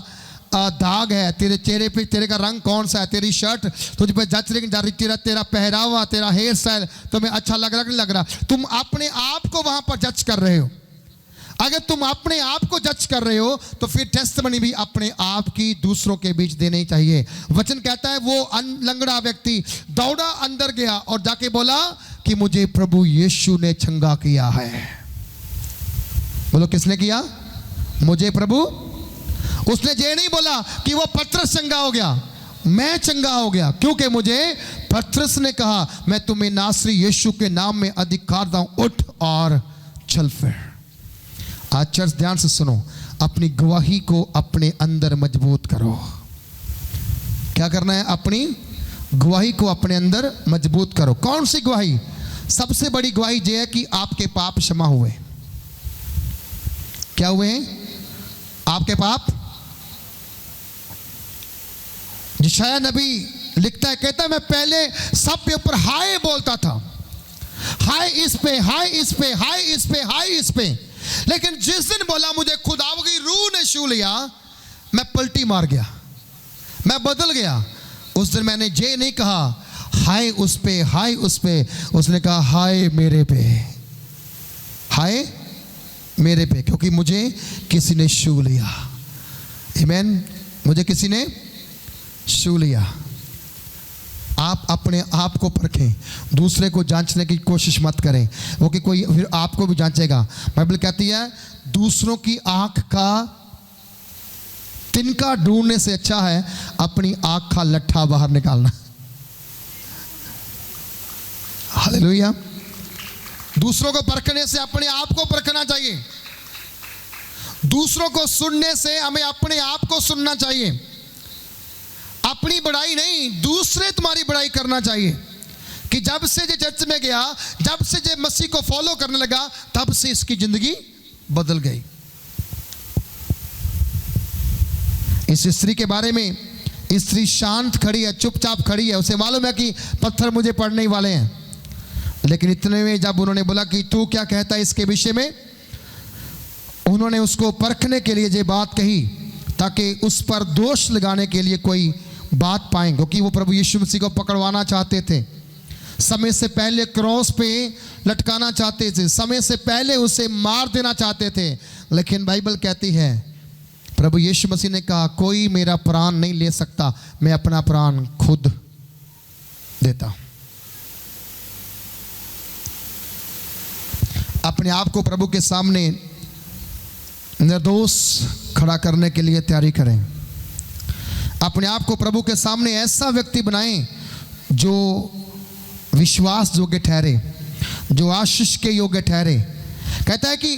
दाग है, तेरे चेहरे पे तेरे का रंग कौन सा है, तेरी शर्ट तुझ पे जच रही जा रही, तेरा पहरावा, तेरा हेयर स्टाइल तुम्हें अच्छा लग रहा कि नहीं लग रहा। तुम अपने आप को वहां पर जज कर रहे हो। अगर तुम अपने आप को जज कर रहे हो तो फिर टेस्टमनी भी अपने आप की दूसरों के बीच देनी चाहिए। वचन कहता है वो लंगड़ा व्यक्ति दौड़ा अंदर गया और जाके बोला कि मुझे प्रभु यीशु ने चंगा किया है। बोलो, किसने किया? मुझे प्रभु। उसने ये नहीं बोला कि वो पतरस चंगा हो गया, मैं चंगा हो गया, क्योंकि मुझे पतरस ने कहा मैं तुम्हें नासरी यीशु के नाम में अधिकार दूं, उठ और चल फिर। आज चर्च ध्यान से सुनो, अपनी गवाही को अपने अंदर मजबूत करो। क्या करना है? अपनी गवाही को अपने अंदर मजबूत करो। कौन सी गवाही? सबसे बड़ी गवाही यह है कि आपके पाप क्षमा हुए। क्या हुए हैं? आपके पाप। यशायाह नबी लिखता है, कहता है मैं पहले सब के ऊपर हाय बोलता था, हाय इस पे, हाय इस पे, हाय इस पे, हाय इस पे, लेकिन जिस दिन बोला मुझे खुदा की रूह ने छू लिया, मैं पलटी मार गया, मैं बदल गया। उस दिन मैंने ये नहीं कहा हाय उस पे, हाय उस पे, उसने कहा हाय मेरे पे, हाय मेरे पे, क्योंकि मुझे किसी ने छू लिया। आमीन। मुझे किसी ने छू लिया। आप अपने आप को परखें, दूसरे को जांचने की कोशिश मत करें, वो कि कोई फिर आपको भी जांचेगा। बाइबल कहती है दूसरों की आंख का तिनका ढूंढने से अच्छा है अपनी आंख का लट्ठा बाहर निकालना। हालेलुया। दूसरों को परखने से अपने आप को परखना चाहिए। दूसरों को सुनने से हमें अपने आप को सुनना चाहिए। अपनी बड़ाई नहीं, दूसरे तुम्हारी बड़ाई करना चाहिए कि जब से ये चर्च में गया, जब से ये मसीह को फॉलो करने लगा, तब से इसकी जिंदगी बदल गई। इस स्त्री के बारे में, स्त्री शांत खड़ी है, चुपचाप खड़ी है, उसे मालूम है कि पत्थर मुझे पड़ने ही वाले हैं, लेकिन इतने में जब उन्होंने बोला कि तू क्या कहता है इसके विषय में, उन्होंने उसको परखने के लिए ये बात कही ताकि उस पर दोष लगाने के लिए कोई बात पाएं, क्योंकि वो प्रभु यीशु मसीह को पकड़वाना चाहते थे, समय से पहले क्रॉस पे लटकाना चाहते थे, समय से पहले उसे मार देना चाहते थे। लेकिन बाइबल कहती है प्रभु यीशु मसीह ने कहा कोई मेरा प्राण नहीं ले सकता, मैं अपना प्राण खुद देता हूं। अपने आप को प्रभु के सामने निर्दोष खड़ा करने के लिए तैयारी करें। अपने आप को प्रभु के सामने ऐसा व्यक्ति बनाएं जो विश्वास योग्य ठहरे, जो आशीष के योग्य ठहरे। कहता है कि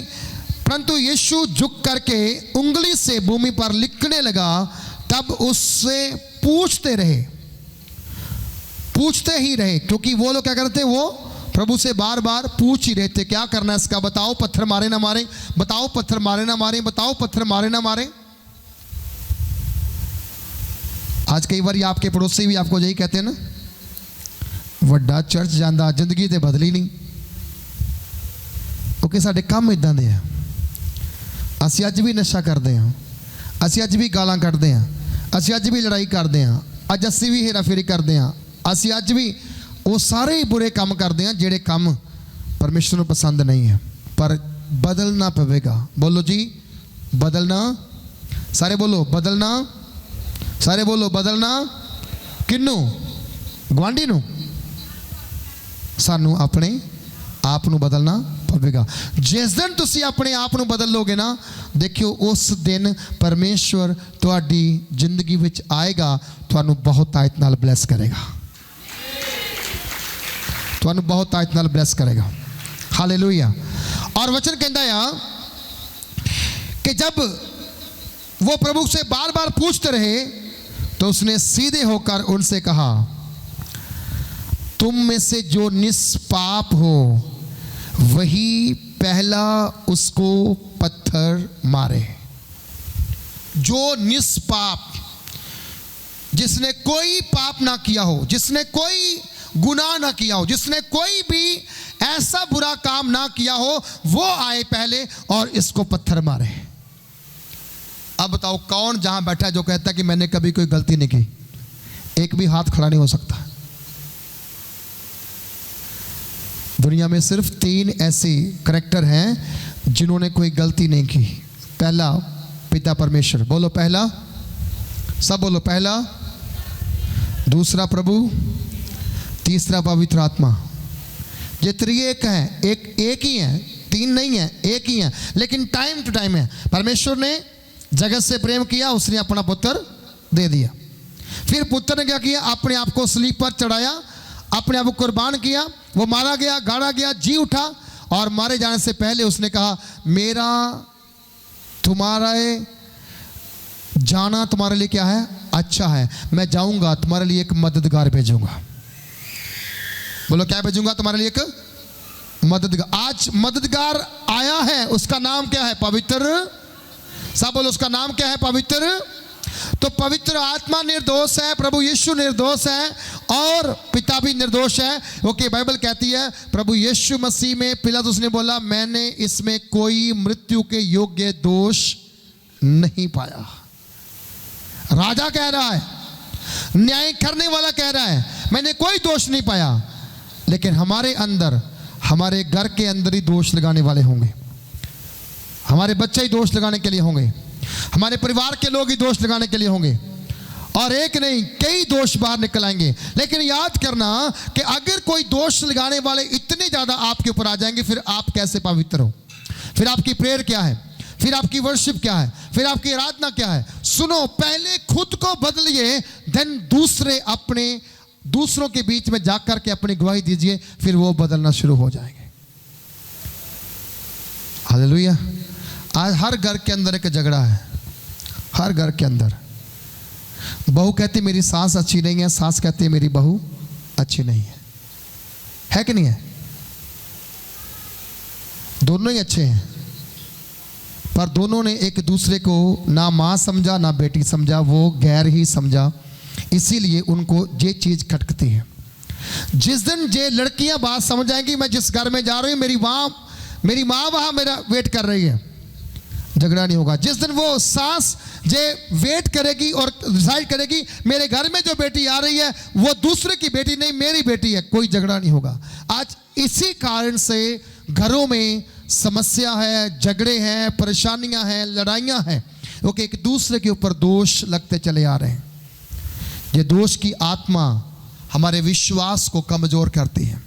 परंतु यीशु झुक करके उंगली से भूमि पर लिखने लगा, तब उससे पूछते ही रहे, क्योंकि वो लोग क्या करते थे, वो प्रभु से बार बार पूछ ही रहे थे क्या करना है इसका, बताओ पत्थर मारे ना मारे, बताओ पत्थर मारे ना मारे, बताओ पत्थर मारे ना मारे। आज कई बार आपके पड़ोसी भी आपको यही कहते हैं ना, ਵੱਡਾ चर्च ਜਾਂਦਾ जिंदगी तो बदली नहीं, क्योंकि साडे काम इदां दे आ। ਅਸੀਂ ਅੱਜ भी नशा करते हैं, ਅਸੀਂ ਅੱਜ भी गालां ਕੱਢਦੇ हैं, ਅਸੀਂ ਅੱਜ भी लड़ाई करते हैं, ਅੱਜ ਅਸੀਂ भी हेरा फेरी करते हैं, ਅਸੀਂ ਅੱਜ भी वो सारे ही बुरे काम करते हैं ਜਿਹੜੇ ਕੰਮ परमेश्वर ਨੂੰ पसंद नहीं है। पर बदलना पवेगा। बोलो जी बदलना, सारे बोलो बदलना, सारे बोलो बदलना। किन्नू? गुआंढी नू? सानू अपने आप नू बदलना पवेगा। जिस दिन तुसी अपने आप नू बदल लोगे ना, देखियो उस दिन परमेश्वर तुहाडी जिंदगी विच आएगा, तुहानू बहुत आयत नाल ब्लैस करेगा, तुहानू बहुत आयत नाल ब्लैस करेगा। हालेलुया। और वचन कहता है कि जब वो प्रभु से बार बार पूछते रहे तो उसने सीधे होकर उनसे कहा, तुम में से जो निष्पाप हो वही पहला उसको पत्थर मारे। जो निष्पाप, जिसने कोई पाप ना किया हो, जिसने कोई गुनाह ना किया हो, जिसने कोई भी ऐसा बुरा काम ना किया हो, वो आए पहले और इसको पत्थर मारे। अब बताओ कौन जहां बैठा है जो कहता है कि मैंने कभी कोई गलती नहीं की? एक भी हाथ खड़ा नहीं हो सकता। दुनिया में सिर्फ 3 ऐसे करैक्टर हैं जिन्होंने कोई गलती नहीं की। पहला पिता परमेश्वर, बोलो पहला, सब बोलो पहला। दूसरा प्रभु, तीसरा पवित्र आत्मा। ये त्रिएक है, एक ही है, 3 नहीं है, एक ही है, लेकिन टाइम टू टाइम है। परमेश्वर ने जगत से प्रेम किया, उसने अपना पुत्र दे दिया। फिर पुत्र ने क्या किया? अपने आप को सलीब पर चढ़ाया, अपने आप को कुर्बान किया, वो मारा गया, गाड़ा गया, जी उठा, और मारे जाने से पहले उसने कहा मेरा तुम्हारा जाना तुम्हारे लिए क्या है? अच्छा है, मैं जाऊंगा तुम्हारे लिए एक मददगार भेजूंगा। बोलो क्या भेजूंगा तुम्हारे लिए? एक मददगार। आज मददगार आया है, उसका नाम क्या है? पवित्र। सब बोलो उसका नाम क्या है? पवित्र। तो पवित्र आत्मा निर्दोष है, प्रभु यीशु निर्दोष है और पिता भी निर्दोष है। ओके, बाइबल कहती है प्रभु यीशु मसीह में पिलातुस ने बोला मैंने इसमें कोई मृत्यु के योग्य दोष नहीं पाया। राजा कह रहा है, न्याय करने वाला कह रहा है मैंने कोई दोष नहीं पाया। लेकिन हमारे अंदर, हमारे घर के अंदर ही दोष लगाने वाले होंगे, हमारे बच्चे ही दोष लगाने के लिए होंगे, हमारे परिवार के लोग ही दोष लगाने के लिए होंगे, और एक नहीं कई दोष बाहर निकल आएंगे। लेकिन याद करना कि अगर कोई दोष लगाने वाले इतने ज्यादा आपके ऊपर आ जाएंगे, फिर आप कैसे पवित्र हो? फिर आपकी प्रेयर क्या है? फिर आपकी वर्शिप क्या है? फिर आपकी आराधना क्या है? सुनो, पहले खुद को बदलिए, देन दूसरों के बीच में जाकर के अपनी गवाही दीजिए, फिर वो बदलना शुरू हो जाएंगे। हालेलुया। आज हर घर के अंदर एक झगड़ा है, हर घर के अंदर। बहू कहती मेरी सास अच्छी नहीं है, सास कहती है मेरी बहू अच्छी नहीं है कि नहीं है? दोनों ही अच्छे हैं, पर दोनों ने एक दूसरे को ना माँ समझा ना बेटी समझा, वो गैर ही समझा, इसीलिए उनको ये चीज खटकती है। जिस दिन ये लड़कियां बात समझ आएंगी मैं जिस घर में जा रही हूं मेरी माँ वहां मेरा वेट कर रही है, झगड़ा नहीं होगा। जिस दिन वो सास जे वेट करेगी और डिसाइड करेगी मेरे घर में जो बेटी आ रही है वो दूसरे की बेटी नहीं मेरी बेटी है, कोई झगड़ा नहीं होगा। आज इसी कारण से घरों में समस्या है, झगड़े हैं, परेशानियां हैं, लड़ाइयां हैं, क्योंकि एक दूसरे के ऊपर दोष लगते चले आ रहे हैं। ये दोष की आत्मा हमारे विश्वास को कमजोर करती है,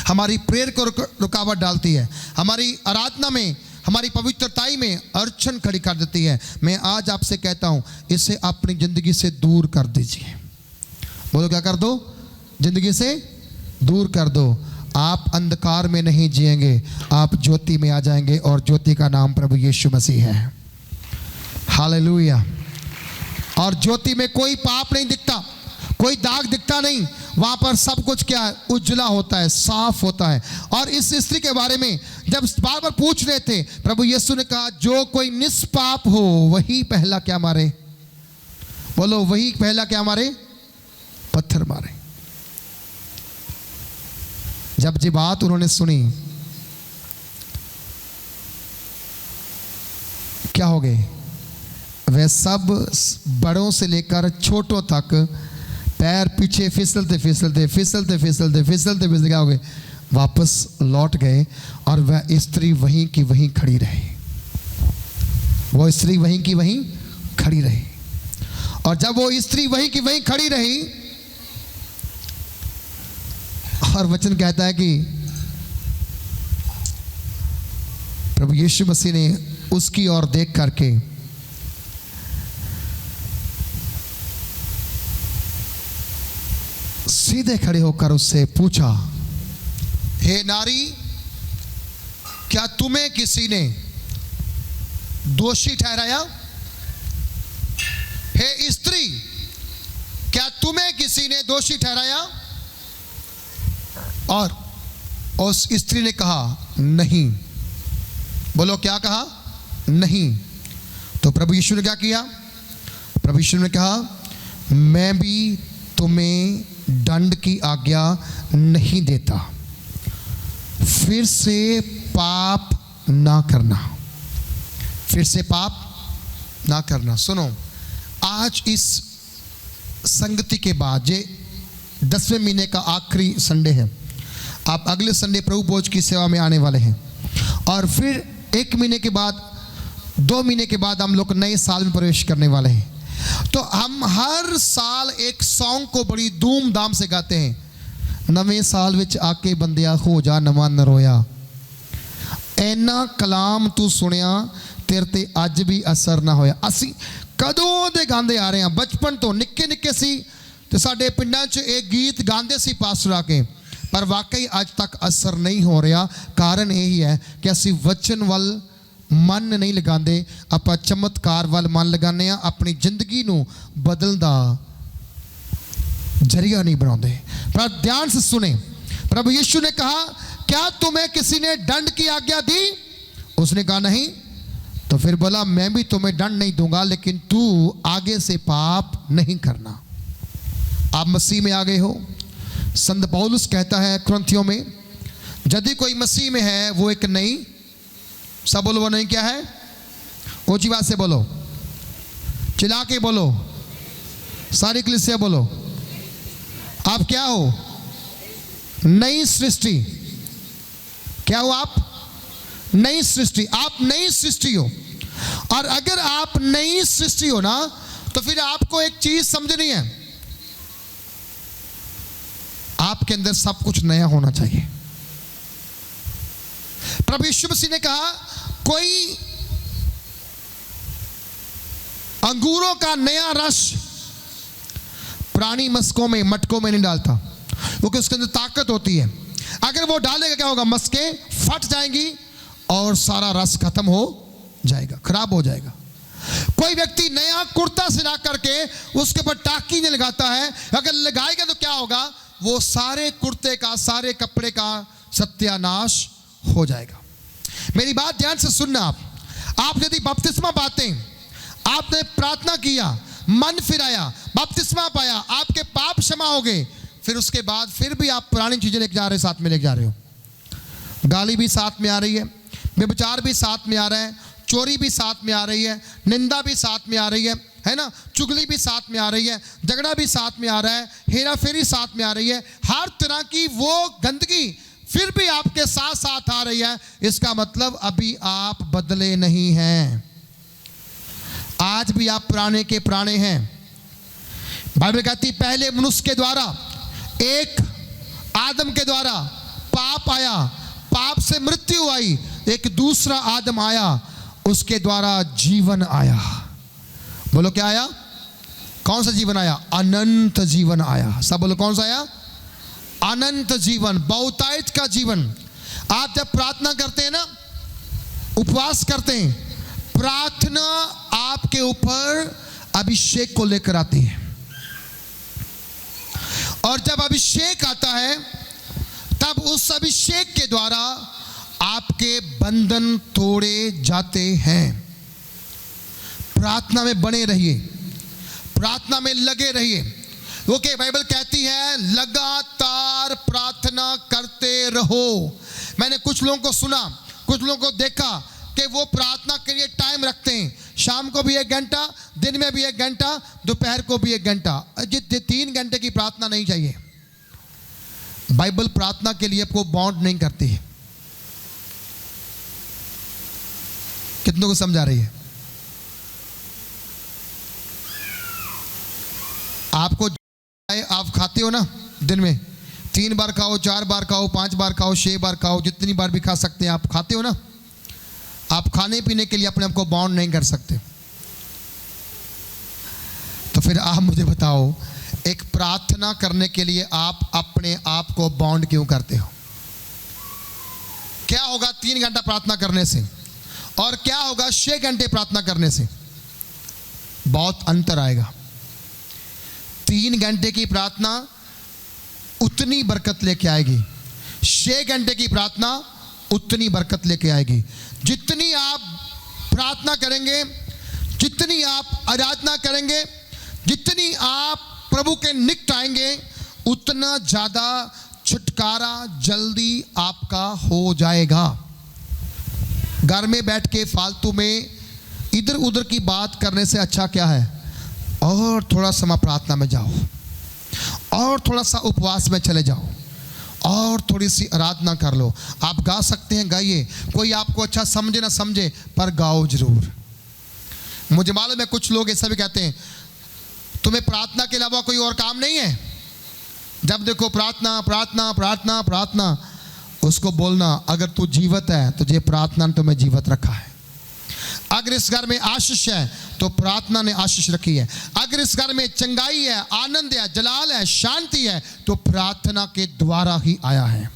हमारी प्रेयर को रुकावट डालती है, हमारी आराधना में, हमारी पवित्रताई में अड़चन खड़ी कर देती है। मैं आज आपसे कहता हूं इसे अपनी जिंदगी से दूर कर दीजिए। बोलो क्या कर दो? जिंदगी से दूर कर दो। आप अंधकार में नहीं जिएंगे, आप ज्योति में आ जाएंगे, और ज्योति का नाम प्रभु यीशु मसीह है। हालेलुया। और ज्योति में कोई पाप नहीं दिखता, कोई दाग दिखता नहीं, वहां पर सब कुछ क्या है? उज्जला होता है, साफ होता है। और इस स्त्री के बारे में जब बार बार पूछ रहे थे, प्रभु यीशु ने कहा जो कोई निष्पाप हो वही पहला क्या मारे? बोलो वही पहला क्या मारे? पत्थर मारे। जब ये बात उन्होंने सुनी, क्या हो गए? वे सब बड़ों से लेकर छोटों तक पैर पीछे फिसलते फिसलते फिसलते फिसलते फिसलते फिसलते क्या हो गए? वापस लौट गए, और वह स्त्री वहीं की वहीं खड़ी रही। वो स्त्री वहीं की वहीं खड़ी रही। और जब वो स्त्री वहीं की वहीं खड़ी रही, और वचन कहता है कि प्रभु यीशु मसीह ने उसकी ओर देख करके सीधे खड़े होकर उससे पूछा, हे नारी, क्या तुम्हें किसी ने दोषी ठहराया? हे स्त्री, क्या तुम्हें किसी ने दोषी ठहराया? और उस स्त्री ने कहा नहीं। बोलो क्या कहा? नहीं। तो प्रभु यीशु ने क्या किया? प्रभु यीशु ने कहा मैं भी तुम्हें दंड की आज्ञा नहीं देता, फिर से पाप ना करना, फिर से पाप ना करना। सुनो, आज इस संगति के बाद ये 10वें महीने का आखिरी संडे है। आप अगले संडे प्रभु भोज की सेवा में आने वाले हैं, और फिर 1 महीने के बाद, 2 महीने के बाद हम लोग नए साल में प्रवेश करने वाले हैं। तो हम हर साल एक सॉन्ग को बड़ी धूमधाम से गाते हैं, नवे साल विच आके बंदिया हो जा नवा नरोया, ऐना कलाम तू सुनिया तेरे ते अज भी असर ना होया। असी कदों दे गांदे आ रहे हैं, बचपन तो निक्के निक्के सी ते साडे पिंडां च एक गीत गांदे सी पास्टर आके, पर वाकई आज तक असर नहीं हो रहा। कारण यही है कि असी वचन वल मन नहीं लगाते, ਆਪਾਂ चमत्कार वाल मन लगाने, अपनी जिंदगी ਨੂੰ बदलਣ ਦਾ जरिया नहीं बनाते। पर ध्यान से सुने, प्रभु यीशु ने कहा, क्या तुम्हें किसी ने दंड की आज्ञा दी? उसने कहा नहीं। तो फिर बोला, मैं भी तुम्हें दंड नहीं दूंगा, लेकिन तू आगे से पाप नहीं करना। आप मसीह में आ गए हो। संत पौलुस कहता है कुरिन्थियों में, यदि कोई मसीह में है वो एक नई, सब बोलो वो नहीं क्या है, ऊंची बात से बोलो, चिल्ला के बोलो, सारी कलीसिया बोलो, आप क्या हो? नई सृष्टि। क्या हो आप? नई सृष्टि। आप नई सृष्टि हो। और अगर आप नई सृष्टि हो ना, तो फिर आपको एक चीज समझनी है, आपके अंदर सब कुछ नया होना चाहिए। प्रभु यीशु मसीह ने कहा, कोई अंगूरों का नया रस पुरानी मस्कों में, मटकों में नहीं डालता, क्योंकि उसके अंदर ताकत होती है। अगर वो डालेगा क्या होगा? मस्कें फट जाएंगी और सारा रस खत्म हो जाएगा, खराब हो जाएगा। कोई व्यक्ति नया कुर्ता सिला करके उसके ऊपर टाकी नहीं लगाता है, अगर लगाएगा तो क्या होगा? वो सारे कुर्ते का, सारे कपड़े का सत्यानाश हो जाएगा। मेरी बात ध्यान से सुनना। आप यदि बपतिस्मा पाते हैं, आपने प्रार्थना किया, मन फिराया, बपतिस्मा पाया, आपके पाप क्षमा हो गए, फिर उसके बाद फिर भी आप पुरानी चीजें लेके जा रहे हो, साथ में लेके जा रहे हो। गाली भी साथ में आ रही है, व्यभिचार भी साथ में आ रहा है, चोरी भी साथ में आ रही है, निंदा भी साथ में आ रही है ना, चुगली भी साथ में आ रही है, झगड़ा भी साथ में आ रहा है, हेरा फेरी साथ में आ रही है, हर तरह की वो गंदगी फिर भी आपके साथ साथ आ रही है। इसका मतलब अभी आप बदले नहीं हैं, आज भी आप पुराने के पुराने हैं। बाइबल कहती, पहले मनुष्य के द्वारा, एक आदम के द्वारा पाप आया, पाप से मृत्यु आई, एक दूसरा आदम आया, उसके द्वारा जीवन आया। बोलो क्या आया? कौन सा जीवन आया? अनंत जीवन आया। सब बोलो कौन सा आया? अनंत जीवन, बहुतायत का जीवन। आप जब प्रार्थना करते हैं ना, उपवास करते हैं, प्रार्थना आपके ऊपर अभिषेक को लेकर आती है, और जब अभिषेक आता है तब उस अभिषेक के द्वारा आपके बंधन तोड़े जाते हैं। प्रार्थना में बने रहिए, प्रार्थना में लगे रहिए, क्योंकि बाइबल कहती है लगातार प्रार्थना करते रहो। मैंने कुछ लोगों को सुना, कुछ लोगों को देखा कि वो प्रार्थना के लिए टाइम रखते हैं, शाम को भी 1 घंटा, दिन में भी 1 घंटा, दोपहर को भी 1 घंटा। 3 घंटे की प्रार्थना नहीं चाहिए। बाइबल प्रार्थना के लिए आपको बाउंड नहीं करती है। कितनों को समझा रही है? आपको आप खाते हो ना, दिन में 3 बार खाओ, 4 बार खाओ, 5 बार खाओ, 6 बार खाओ, जितनी बार भी खा सकते हैं, आप खाते हो ना। आप खाने पीने के लिए अपने आप को बाउंड नहीं कर सकते। तो फिर आप मुझे बताओ, एक प्रार्थना करने के लिए आप अपने आप को बाउंड क्यों करते हो? क्या होगा 3 घंटा प्रार्थना करने से, और क्या होगा 6 घंटे प्रार्थना करने से? बहुत अंतर आएगा। 3 घंटे की प्रार्थना उतनी बरकत लेके आएगी, 6 घंटे की प्रार्थना उतनी बरकत लेके आएगी। जितनी आप प्रार्थना करेंगे, जितनी आप आराधना करेंगे, जितनी आप प्रभु के निकट आएंगे, उतना ज़्यादा छुटकारा जल्दी आपका हो जाएगा। घर में बैठ के फालतू में इधर उधर की बात करने से अच्छा क्या है? और थोड़ा समय प्रार्थना में जाओ, और थोड़ा सा उपवास में चले जाओ, और थोड़ी सी आराधना कर लो। आप गा सकते हैं, गाइए। कोई आपको अच्छा समझे ना समझे, पर गाओ जरूर। मुझे मालूम है कुछ लोग ऐसा भी कहते हैं, तुम्हें प्रार्थना के अलावा कोई और काम नहीं है? जब देखो प्रार्थना प्रार्थना प्रार्थना प्रार्थना। उसको बोलना, अगर तू जीवित है तुझे प्रार्थना ने तुम्हें जीवित रखा है। अगर इस घर में आशीष है तो प्रार्थना ने आशीष रखी है। अगर इस घर में चंगाई है, आनंद है, जलाल है, शांति है, तो प्रार्थना के द्वारा ही आया है।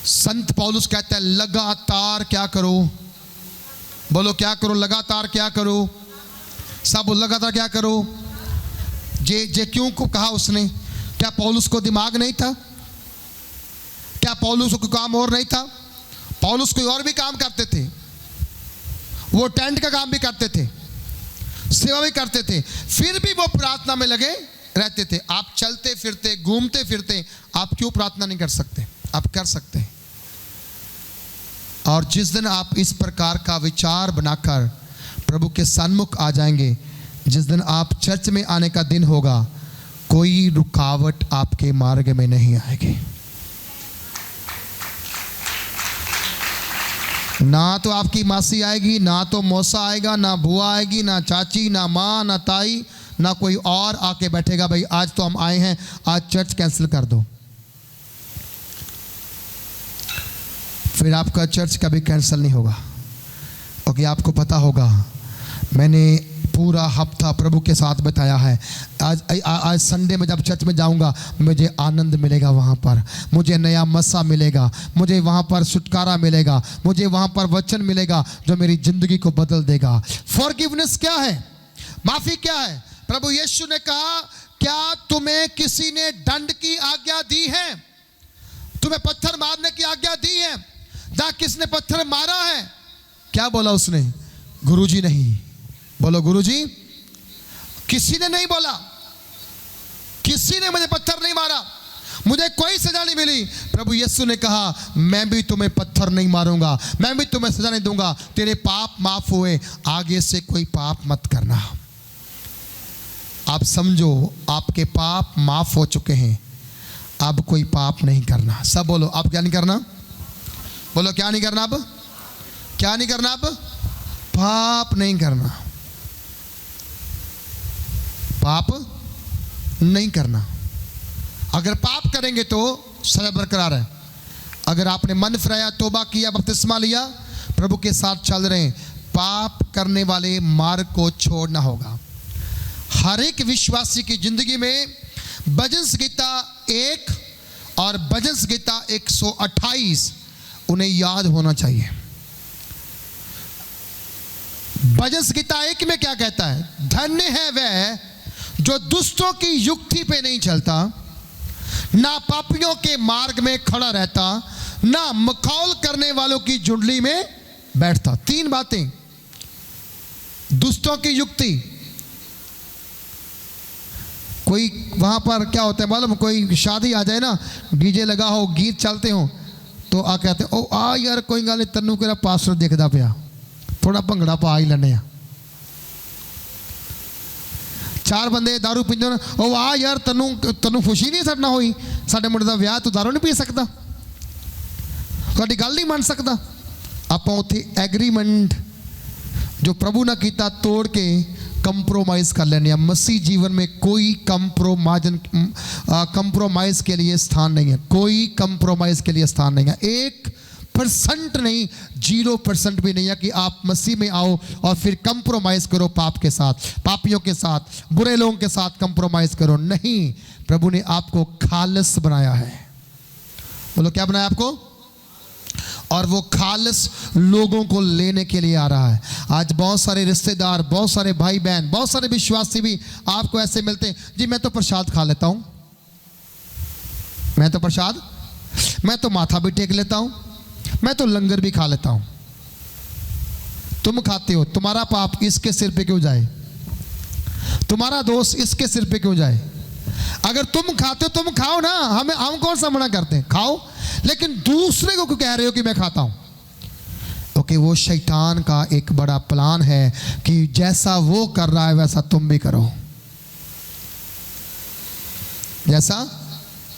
संत पौलुस कहता है लगातार क्या करो? बोलो क्या करो? लगातार क्या करो? सब बोलो लगातार क्या करो? जे क्यों को कहा उसने? क्या पौलुस को दिमाग नहीं था? क्या पौलुस को काम और नहीं था? पौलुस कोई और भी काम करते थे, वो टेंट का काम भी करते थे, सेवा भी करते थे, फिर भी वो प्रार्थना में लगे रहते थे। आप चलते फिरते घूमते फिरते आप क्यों प्रार्थना नहीं कर सकते? आप कर सकते हैं। और जिस दिन आप इस प्रकार का विचार बनाकर प्रभु के सन्मुख आ जाएंगे, जिस दिन आप चर्च में आने का दिन होगा, कोई रुकावट आपके मार्ग में नहीं आएगी। ना तो आपकी मासी आएगी, ना तो मौसा आएगा, ना बुआ आएगी, ना चाची, ना माँ, ना ताई, ना कोई और आके बैठेगा भाई आज तो हम आए हैं, आज चर्च कैंसिल कर दो। फिर आपका चर्च कभी कैंसिल नहीं होगा, क्योंकि आपको पता होगा मैंने पूरा हफ्ता प्रभु के साथ बिताया है। आज संडे में जब चर्च में जाऊंगा मुझे आनंद मिलेगा, वहाँ पर मुझे नया मसा मिलेगा, मुझे वहाँ पर छुटकारा मिलेगा, मुझे वहाँ पर वचन मिलेगा जो मेरी जिंदगी को बदल देगा। फॉरगिवनेस क्या है? माफ़ी क्या है? प्रभु यीशु ने कहा, क्या तुम्हें किसी ने दंड की आज्ञा दी है? तुम्हें पत्थर मारने की आज्ञा दी है? ना किसने पत्थर मारा है? क्या बोला उसने? गुरुजी नहीं। बोलो गुरुजी। किसी ने नहीं बोला, किसी ने मुझे पत्थर नहीं मारा, मुझे कोई सजा नहीं मिली। प्रभु यीशु ने कहा, मैं भी तुम्हें पत्थर नहीं मारूंगा, मैं भी तुम्हें सजा नहीं दूंगा, तेरे पाप माफ हुए, आगे से कोई पाप मत करना। आप समझो आपके पाप माफ हो चुके हैं, अब कोई पाप नहीं करना। सब बोलो अब क्या नहीं करना? बोलो क्या नहीं करना? अब क्या नहीं करना? अब पाप नहीं करना, पाप नहीं करना। अगर पाप करेंगे तो सजा बरकरार है। अगर आपने मन फिराया, तौबा किया, बपतिस्मा लिया, प्रभु के साथ चल रहे हैं, पाप करने वाले मार्ग को छोड़ना होगा। हर एक विश्वासी की जिंदगी में भजन संहिता 1 और भजन संहिता 128 उन्हें याद होना चाहिए। भजन संहिता 1 में क्या कहता है? धन्य है वह जो दुष्टों की युक्ति पे नहीं चलता, ना पापियों के मार्ग में खड़ा रहता, ना मखौल करने वालों की झुंडली में बैठता। 3 बातें। दुष्टों की युक्ति, कोई वहां पर क्या होता है मालूम? कोई शादी आ जाए ना, डीजे लगा हो, गीत चलते हो, तो आ कहते ओ आ यार कोई गल तन्नू केरा पास्टर देखदा पिया, थोड़ा भंगड़ा पा ही लैने। 4 बंदे दारू पींदे ने, ओ आ यार तन्नू खुशी नहीं सड़ना हुई, साडे मुंडे दा विआह, तू दारू नहीं पी सकता, साडी गल नहीं मान सकता। आपां उत्थे एग्रीमेंट जो प्रभु ने कीता तोड़ के कंप्रोमाइज़ कर लेने। मसीह जीवन में कोई कंप्रोमाइज़ के लिए स्थान नहीं है, कोई कंप्रोमाइज़ के लिए स्थान नहीं है। 1% नहीं, 0% भी नहीं है कि आप मसीह में आओ और फिर कंप्रोमाइज़ करो पाप के साथ, पापियों के साथ, बुरे लोगों के साथ कंप्रोमाइज़ करो। नहीं, प्रभु ने आपको खालिस बनाया है। बोलो क्या बनाया आपको? और वो खालिस लोगों को लेने के लिए आ रहा है। आज बहुत सारे रिश्तेदार, बहुत सारे भाई बहन, बहुत सारे विश्वासी भी आपको ऐसे मिलते हैं, जी मैं तो प्रसाद खा लेता हूँ, मैं तो प्रसाद, मैं तो माथा भी टेक लेता हूँ, मैं तो लंगर भी खा लेता हूँ। तुम खाते हो, तुम्हारा पाप इसके सिर पे क्यों जाए? तुम्हारा दोष इसके सिर पे क्यों जाए? अगर तुम खाते हो तुम खाओ ना, हम कौन सा मना करते हैं? खाओ, लेकिन दूसरे को क्यों कह रहे हो कि मैं खाता हूं? क्योंकि वो शैतान का एक बड़ा प्लान है कि जैसा वो कर रहा है वैसा तुम भी करो, जैसा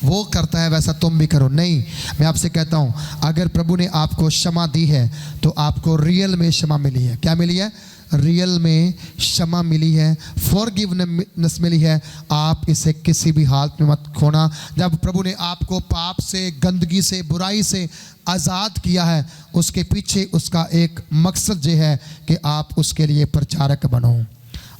वो करता है वैसा तुम भी करो। नहीं, मैं आपसे कहता हूं, अगर प्रभु ने आपको क्षमा दी है तो आपको रियल में क्षमा मिली है। क्या मिली है? रियल में क्षमा मिली है, फॉरगिवनेस मिली है। आप इसे किसी भी हालत में मत खोना। जब प्रभु ने आपको पाप से, गंदगी से, बुराई से आज़ाद किया है, उसके पीछे उसका एक मकसद ये है कि आप उसके लिए प्रचारक बनो,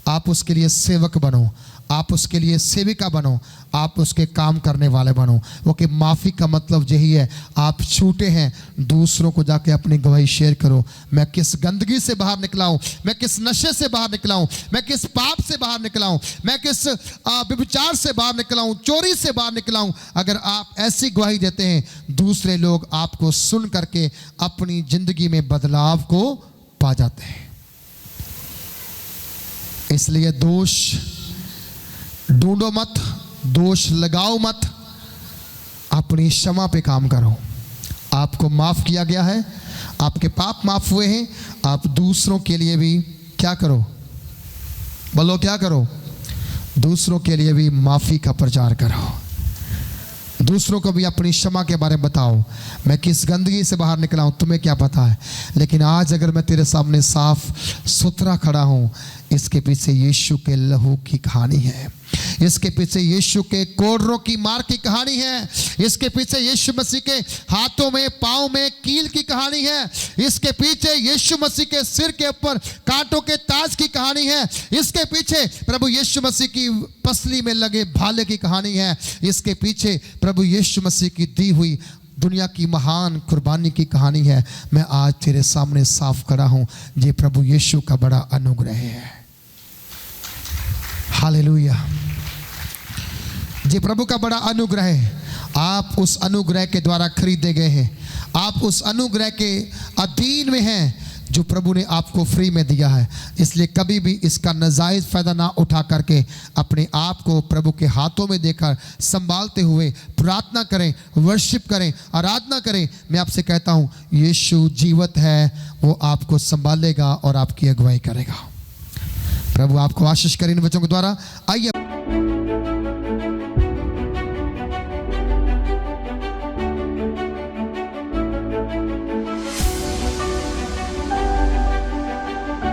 आप उसके लिए सेवक बनो, आप उसके लिए सेविका बनो, आप उसके काम करने वाले बनो। वो कि माफ़ी का मतलब यही है, आप छूटे हैं, दूसरों को जाके अपनी गवाही शेयर करो। मैं किस गंदगी से बाहर निकला हूँ, मैं किस नशे से बाहर निकला हूँ, मैं किस पाप से बाहर निकला हूँ, मैं किस व्यभिचार से बाहर निकला हूँ, चोरी से बाहर निकला हूँ। अगर आप ऐसी गवाही देते हैं, दूसरे लोग आपको सुन करके अपनी जिंदगी में बदलाव को पा जाते हैं। इसलिए दोष ढूंढो मत, दोष लगाओ मत, अपनी क्षमा पे काम करो। आपको माफ किया गया है, आपके पाप माफ हुए हैं, आप दूसरों के लिए भी क्या करो, बोलो क्या करो, दूसरों के लिए भी माफी का प्रचार करो। दूसरों को भी अपनी क्षमा के बारे में बताओ। मैं किस गंदगी से बाहर निकला हूँ तुम्हें क्या पता है, लेकिन आज अगर मैं तेरे सामने साफ सुथरा खड़ा हूँ, इसके पीछे यीशु के लहू की कहानी है, इसके पीछे यीशु के कोड़रों की मार की कहानी है, इसके पीछे यीशु मसीह के हाथों में पाँव में कील की कहानी है, इसके पीछे यीशु मसीह के सिर के ऊपर कांटों के ताज की कहानी है, इसके पीछे प्रभु यीशु मसीह की पसली में लगे भाले की कहानी है, इसके पीछे प्रभु यीशु मसीह की दी हुई दुनिया की महान कुर्बानी की कहानी है। मैं आज तेरे सामने साफ खड़ा हूँ, ये प्रभु यीशु का बड़ा अनुग्रह है। हालेलुया, ये प्रभु का बड़ा अनुग्रह है। आप उस अनुग्रह के द्वारा खरीदे गए हैं, आप उस अनुग्रह के अधीन में हैं जो प्रभु ने आपको फ्री में दिया है। इसलिए कभी भी इसका नाजायज़ फ़ायदा ना उठा करके अपने आप को प्रभु के हाथों में देकर संभालते हुए प्रार्थना करें, वर्शिप करें, आराधना करें। मैं आपसे कहता हूँ, यीशु जीवित है, वो आपको संभालेगा और आपकी अगुवाई करेगा। प्रभु आपको आशीष करे इन वचनों के द्वारा। आइए